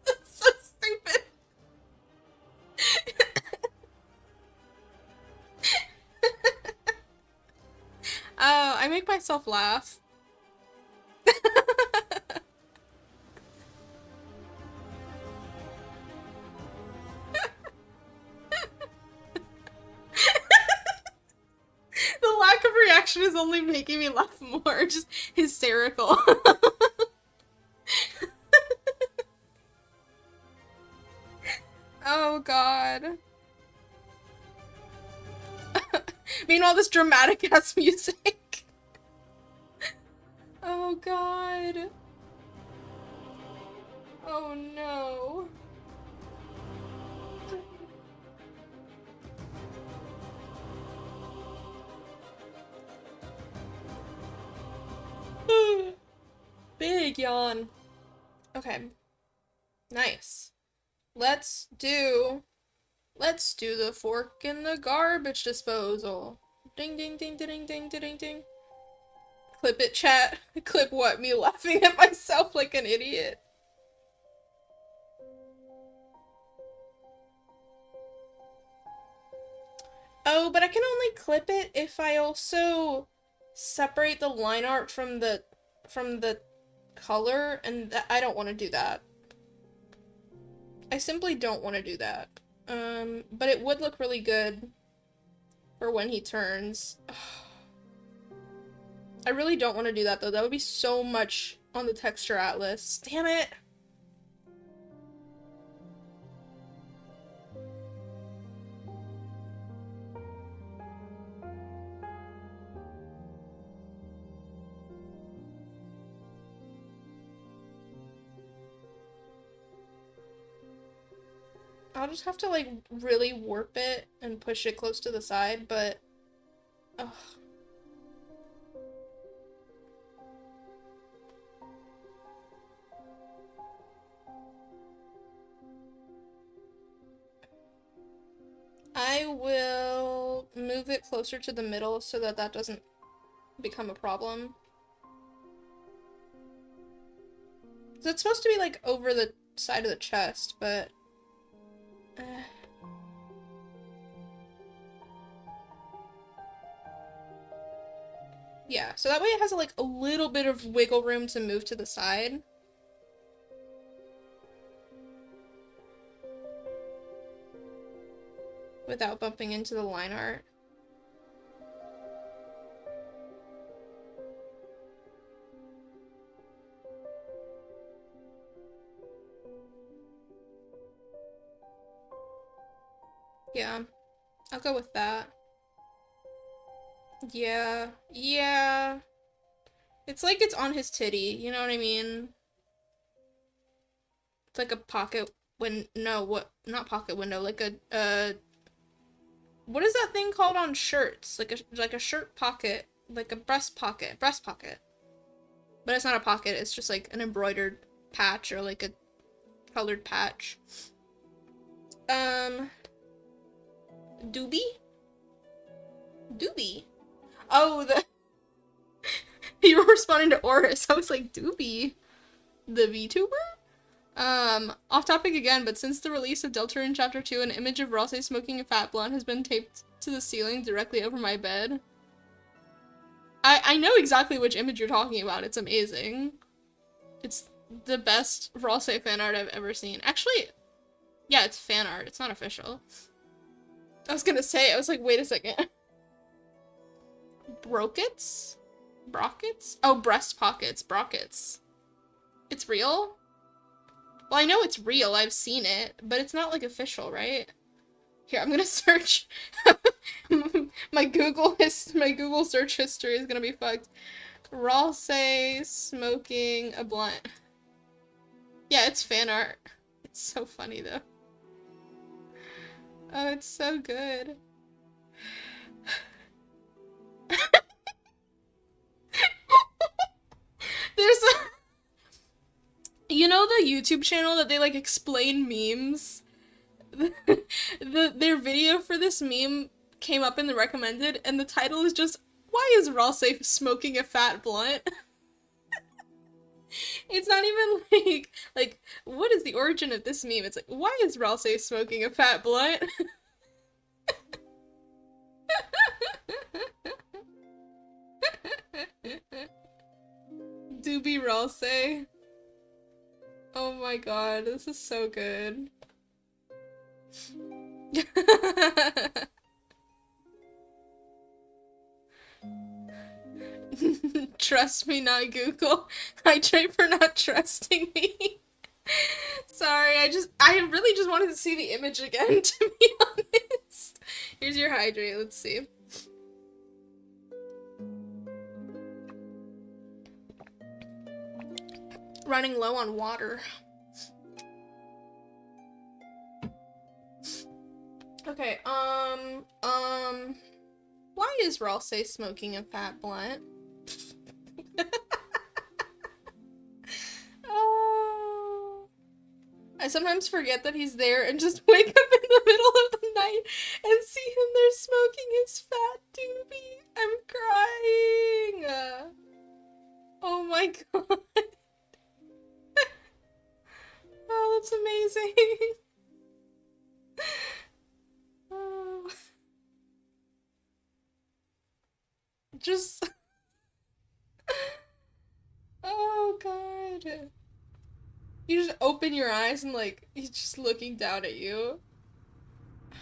That's so stupid. Oh, I make myself laugh. The lack of reaction is only making me laugh more. Just hysterical. Oh God. Meanwhile, this dramatic ass music. Oh God. Oh no. big yawn. Okay. Nice. Let's do the fork in the garbage disposal. Ding ding ding ding ding ding ding ding. Clip it, chat. Clip what? Me laughing at myself like an idiot. Oh, but I can only clip it if I also separate the line art from the color, and I don't want to do that. I simply don't want to do that. But it would look really good for when he turns. I really don't want to do that though. That would be so much on the texture atlas. Damn it! I'll just have to, like, really warp it and push it close to the side, but... Ugh. I will move it closer to the middle so that that doesn't become a problem. So it's supposed to be, like, over the side of the chest, but... Yeah, so that way it has, like, a little bit of wiggle room to move to the side. Without bumping into the line art. Yeah, I'll go with that. Yeah, yeah. It's like it's on his titty, you know what I mean? It's like a pocket no, what, not pocket window, like a, what is that thing called on shirts? Like a shirt pocket, like a breast pocket. But it's not a pocket, it's just like an embroidered patch or like a colored patch. Doobie? Doobie? Oh, you were responding to Oris. I was like, Doobie? The VTuber? Off topic again, but since the release of Deltarune Chapter 2, an image of Ralsei smoking a fat blunt has been taped to the ceiling directly over my bed. I know exactly which image you're talking about. It's amazing. It's the best Ralsei fan art I've ever seen. Actually, yeah, it's fan art. It's not official. I was gonna say, I was like, wait a second. Brockets? Brockets? Oh, breast pockets. Brockets. It's real? Well, I know it's real. I've seen it, but it's not, like, official, right? Here, I'm gonna search. my Google search history is gonna be fucked. Ralsei smoking a blunt. Yeah, it's fan art. It's so funny, though. Oh, it's so good. There's a... You know the YouTube channel that they, like, explain memes? Their video for this meme came up in the recommended, and the title is just, why is Ralsei smoking a fat blunt? It's not even like, what is the origin of this meme? It's like, why is Ralsei smoking a fat blunt? Doobie Ralsei. Oh my god, this is so good. Trust me, not Google. I try for not trusting me. Sorry, I really just wanted to see the image again, to be honest. Here's your hydrate, let's see. Running low on water. Okay, why is Ralsei smoking a fat blunt? I sometimes forget that he's there and just wake up in the middle of the night and see him there smoking his fat doobie. I'm crying. Oh my god. Oh, that's amazing. Oh. Just... Oh god. You just open your eyes and like, he's just looking down at you.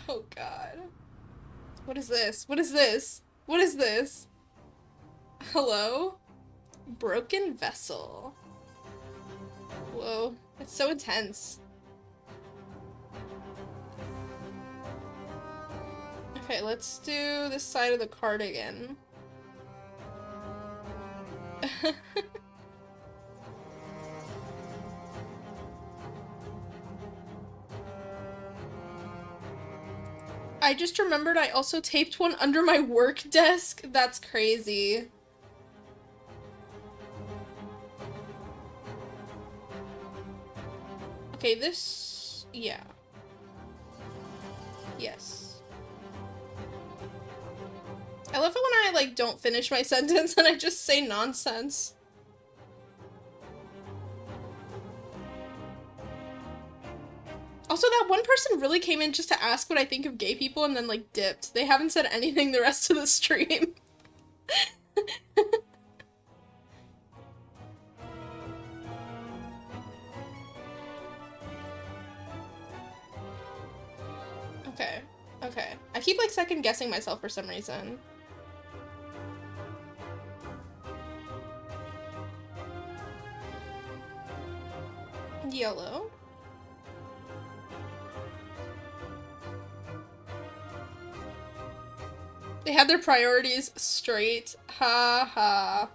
Oh god. What is this? What is this? What is this? Hello? Broken vessel. Whoa. It's so intense. Okay, let's do this side of the cardigan. I just remembered I also taped one under my work desk. That's crazy. Okay, this... yeah. Yes. I love it when I, like, don't finish my sentence and I just say nonsense. Also, that one person really came in just to ask what I think of gay people and then, like, dipped. They haven't said anything the rest of the stream. Okay. Okay. I keep, like, second-guessing myself for some reason. Yellow. They had their priorities straight. Ha ha.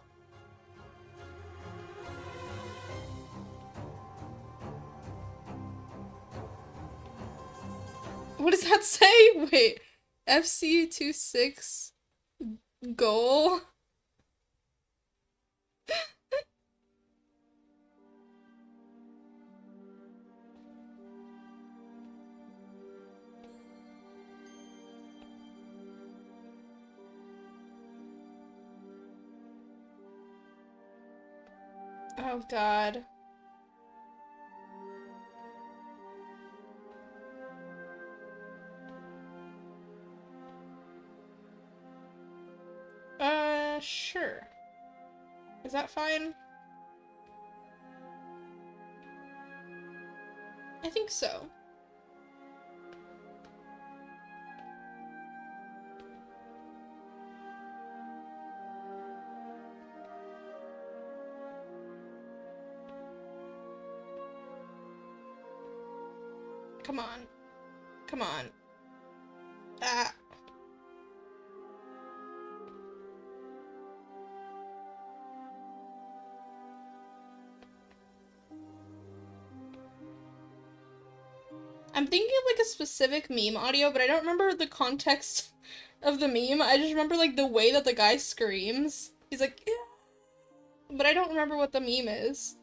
What does that say? Wait. FC26 goal? Oh god. Sure. Is that fine? I think so. Come on. Come on. Ah. I'm thinking of like a specific meme audio, but I don't remember the context of the meme. I just remember like the way that the guy screams. He's like, yeah. But I don't remember what the meme is.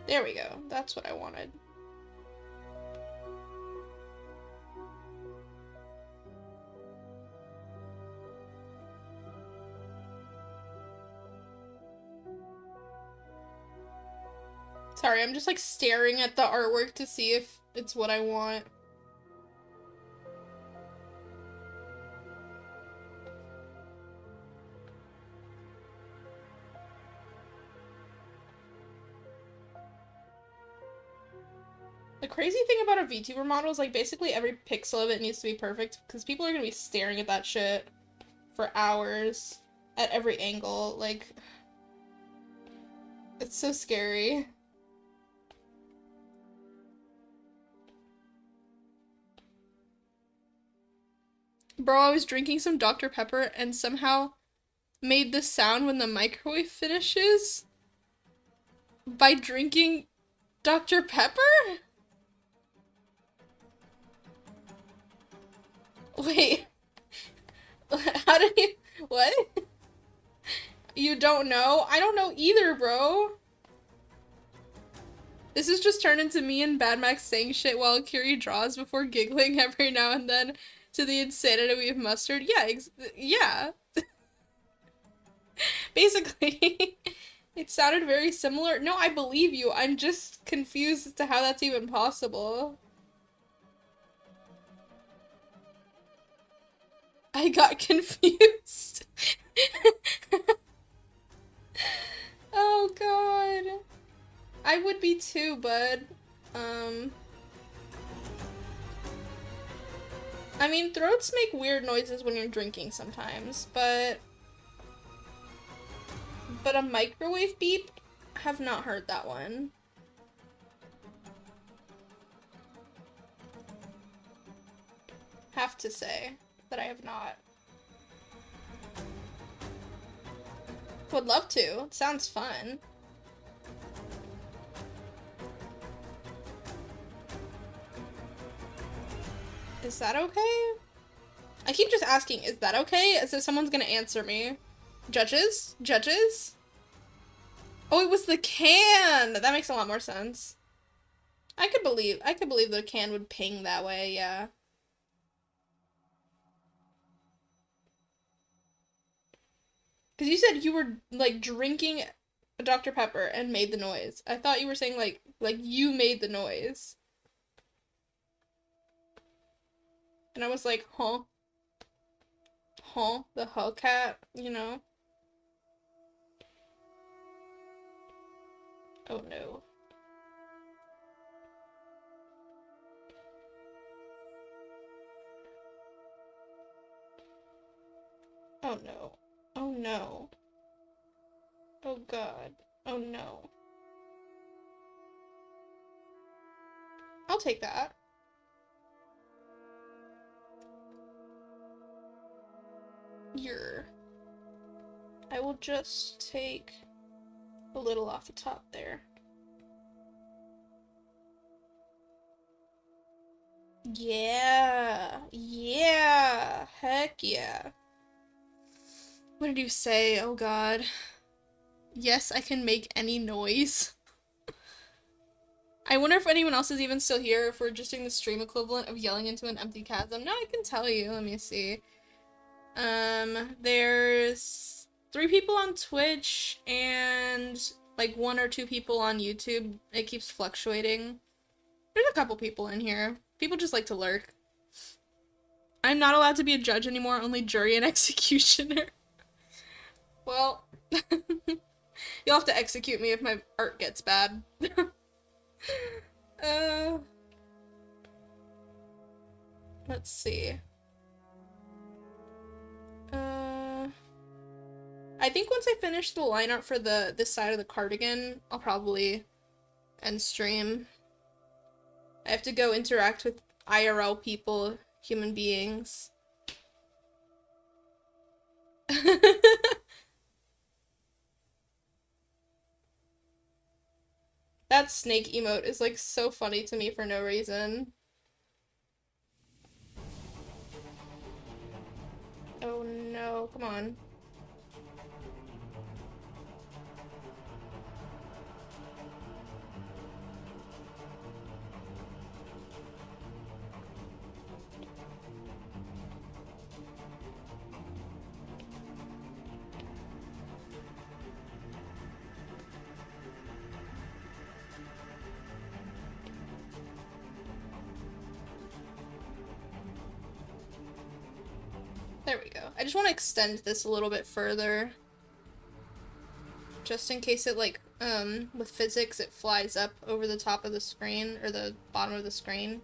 There we go. That's what I wanted. Sorry, I'm just like staring at the artwork to see if it's what I want. The crazy thing about a VTuber model is like basically every pixel of it needs to be perfect because people are gonna be staring at that shit for hours at every angle. Like, it's so scary. Bro, I was drinking some Dr. Pepper and somehow made this sound when the microwave finishes by drinking Dr. Pepper? Wait. How did you... What? You don't know? I don't know either, bro. This has just turned into me and Bad Max saying shit while Kiri draws before giggling every now and then to the insanity we've mustered. Yeah, yeah. Basically, it sounded very similar. No, I believe you. I'm just confused as to how that's even possible. I got confused. Oh god. I would be too, bud. I mean, throats make weird noises when you're drinking sometimes, but a microwave beep? Have not heard that one. Have to say that I have not. Would love to. It sounds fun. Is that okay? I keep just asking, is that okay? As if someone's gonna answer me. Judges? Judges? Oh, it was the can! That makes a lot more sense. I could believe the can would ping that way, yeah. Because you said you were, like, drinking a Dr. Pepper and made the noise. I thought you were saying, like you made the noise. And I was like, huh? Huh? The Hellcat, you know? Oh no. Oh no. Oh no. Oh god. Oh no. I'll take that. I will just take a little off the top there. Yeah. Yeah. Heck yeah. What did you say? Oh god. Yes, I can make any noise. I wonder if anyone else is even still here, if we're just doing the stream equivalent of yelling into an empty chasm. No, I can tell you. Let me see. There's 3 people on Twitch and like 1 or 2 people on YouTube. It keeps fluctuating. There's a couple people in here. People just like to lurk. I'm not allowed to be a judge anymore, only jury and executioner. Well, you'll have to execute me if my art gets bad. Let's see. I think once I finish the line art for this side of the cardigan, I'll probably end stream. I have to go interact with IRL people, human beings. That snake emote is like so funny to me for no reason. Oh no, come on. There we go. I just want to extend this a little bit further. Just in case it, like, with physics, it flies up over the top of the screen, or the bottom of the screen.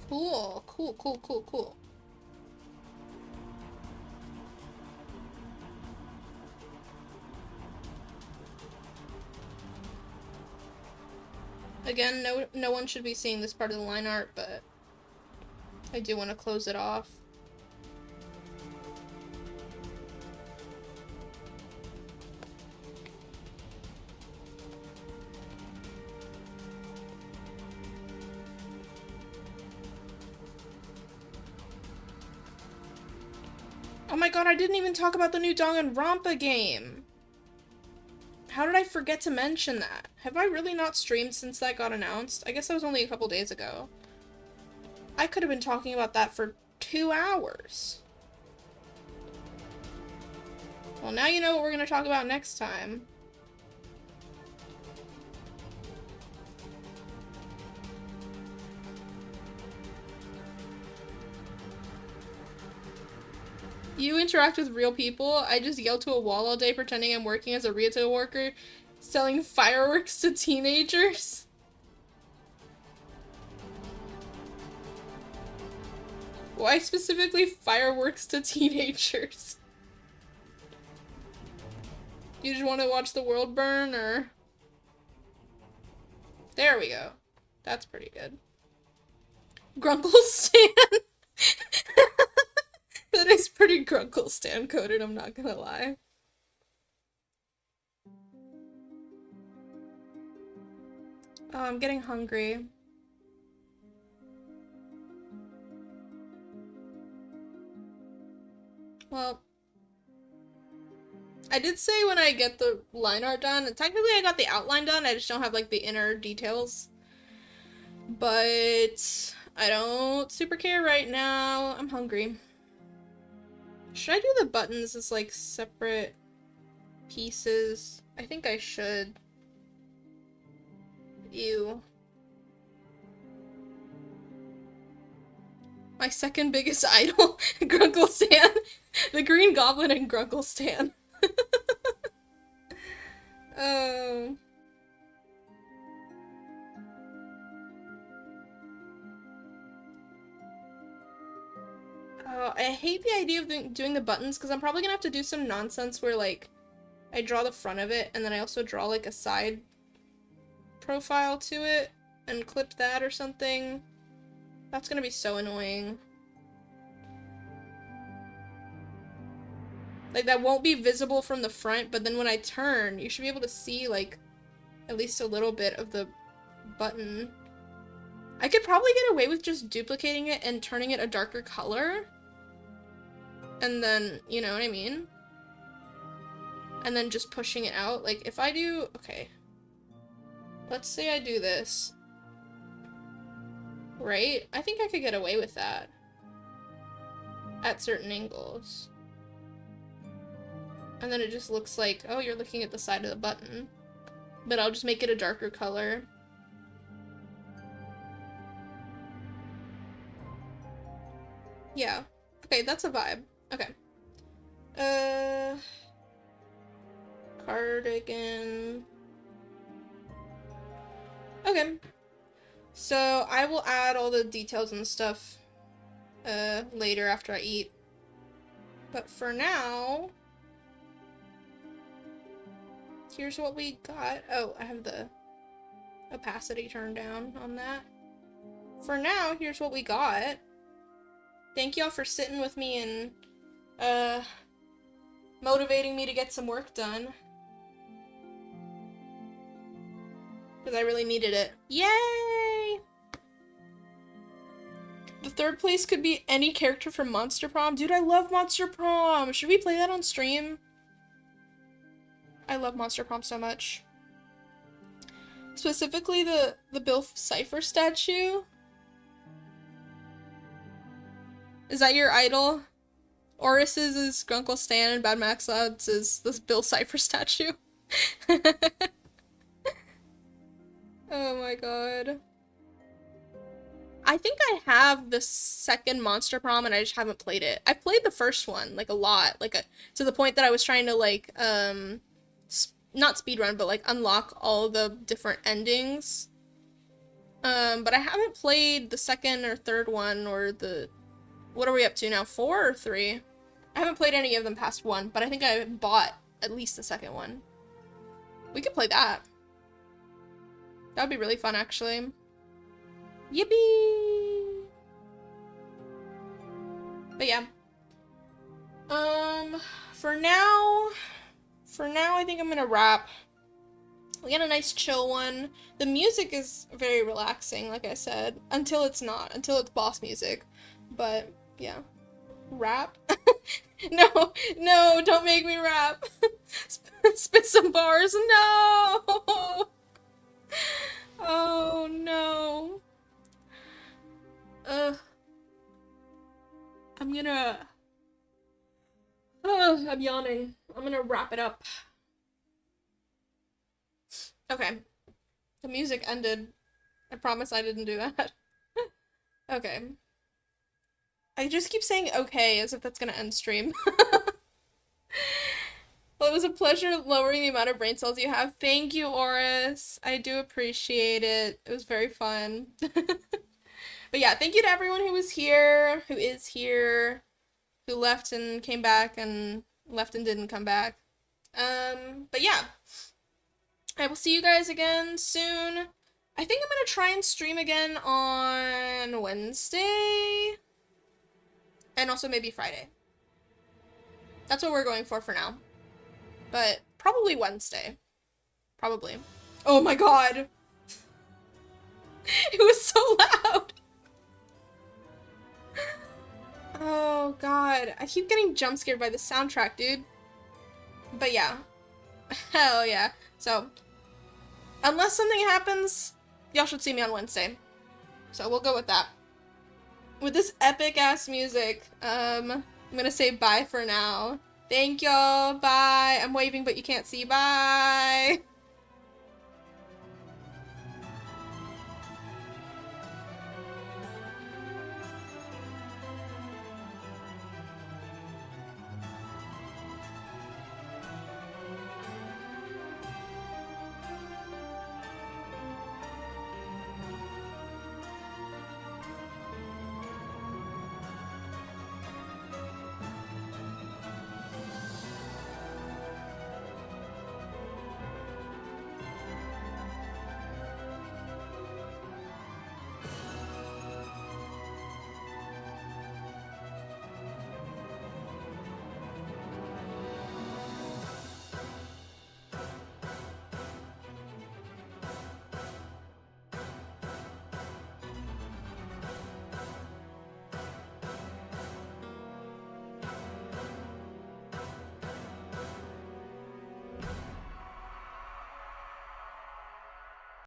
Cool, cool, cool, cool, cool. Again, no one should be seeing this part of the line art, but I do want to close it off. Oh my god, I didn't even talk about the new Danganronpa game. How did I forget to mention that? Have I really not streamed since that got announced? I guess that was only a couple days ago. I could have been talking about that for 2 hours. Well, now you know what we're gonna talk about next time. You interact with real people. I just yell to a wall all day pretending I'm working as a retail worker, selling fireworks to teenagers. Why specifically fireworks to teenagers? You just want to watch the world burn, or? There we go. That's pretty good. Grunkle Stan. That is pretty Grunkle Stan coded, I'm not gonna lie. Oh, I'm getting hungry. Well, I did say when I get the line art done, and technically I got the outline done, I just don't have like the inner details. But I don't super care right now. I'm hungry. Should I do the buttons as like separate pieces? I think I should. Ew. My second biggest idol, Grunkle Stan. The Green Goblin and Grunkle Stan. Oh. Oh, I hate the idea of doing the buttons because I'm probably gonna have to do some nonsense where like I draw the front of it and then I also draw like a side profile to it and clip that or something. That's gonna be so annoying. Like, that won't be visible from the front, but then when I turn, you should be able to see, like, at least a little bit of the button. I could probably get away with just duplicating it and turning it a darker color. And then, you know what I mean? And then just pushing it out. Like, if I do... Okay. Let's say I do this. Right? I think I could get away with that. At certain angles. And then it just looks like, oh, you're looking at the side of the button. But I'll just make it a darker color. Yeah. Okay, that's a vibe. Okay. Cardigan. Okay. So I will add all the details and stuff later after I eat. But for now, here's what we got. Oh, I have the opacity turned down on that. For now, here's what we got. Thank y'all for sitting with me and motivating me to get some work done. Because I really needed it. Yay! The third place could be any character from Monster Prom. Dude, I love Monster Prom! Should we play that on stream? I love Monster Prom so much. Specifically the Bill Cipher statue. Is that your idol? Oris's is Grunkle Stan and Bad Max Lads is this Bill Cipher statue. Oh my god. I think I have the second Monster Prom and I just haven't played it. I've played the first one, like, a lot. Like, to the point that I was trying to, like, not speedrun, but, like, unlock all the different endings. But I haven't played the second or third one, or the... What are we up to now? 4 or 3? I haven't played any of them past 1, but I think I bought at least the second one. We could play that. That would be really fun, actually. Yippee! But yeah. For now, I think I'm gonna wrap. We got a nice chill one. The music is very relaxing, like I said, until it's not, until it's boss music. But yeah, wrap. No, no, don't make me rap. Spit some bars. No. Oh no. Ugh. I'm gonna. I'm yawning. I'm gonna wrap it up. Okay. The music ended. I promise I didn't do that. Okay. I just keep saying okay as if that's gonna end stream. Well, it was a pleasure lowering the amount of brain cells you have. Thank you, Oris. I do appreciate it. It was very fun. But yeah, thank you to everyone who was here, who is here, who left and came back, and left and didn't come back. But yeah. I will see you guys again soon. I think I'm gonna try and stream again on Wednesday. And also maybe Friday. That's what we're going for now. But probably Wednesday. Probably. Oh my god! It was so loud! Oh god. I keep getting jump scared by the soundtrack, dude. But yeah. Hell yeah. So, unless something happens, y'all should see me on Wednesday. So we'll go with that. With this epic ass music, I'm gonna say bye for now. Thank y'all. Bye. I'm waving, but you can't see. Bye.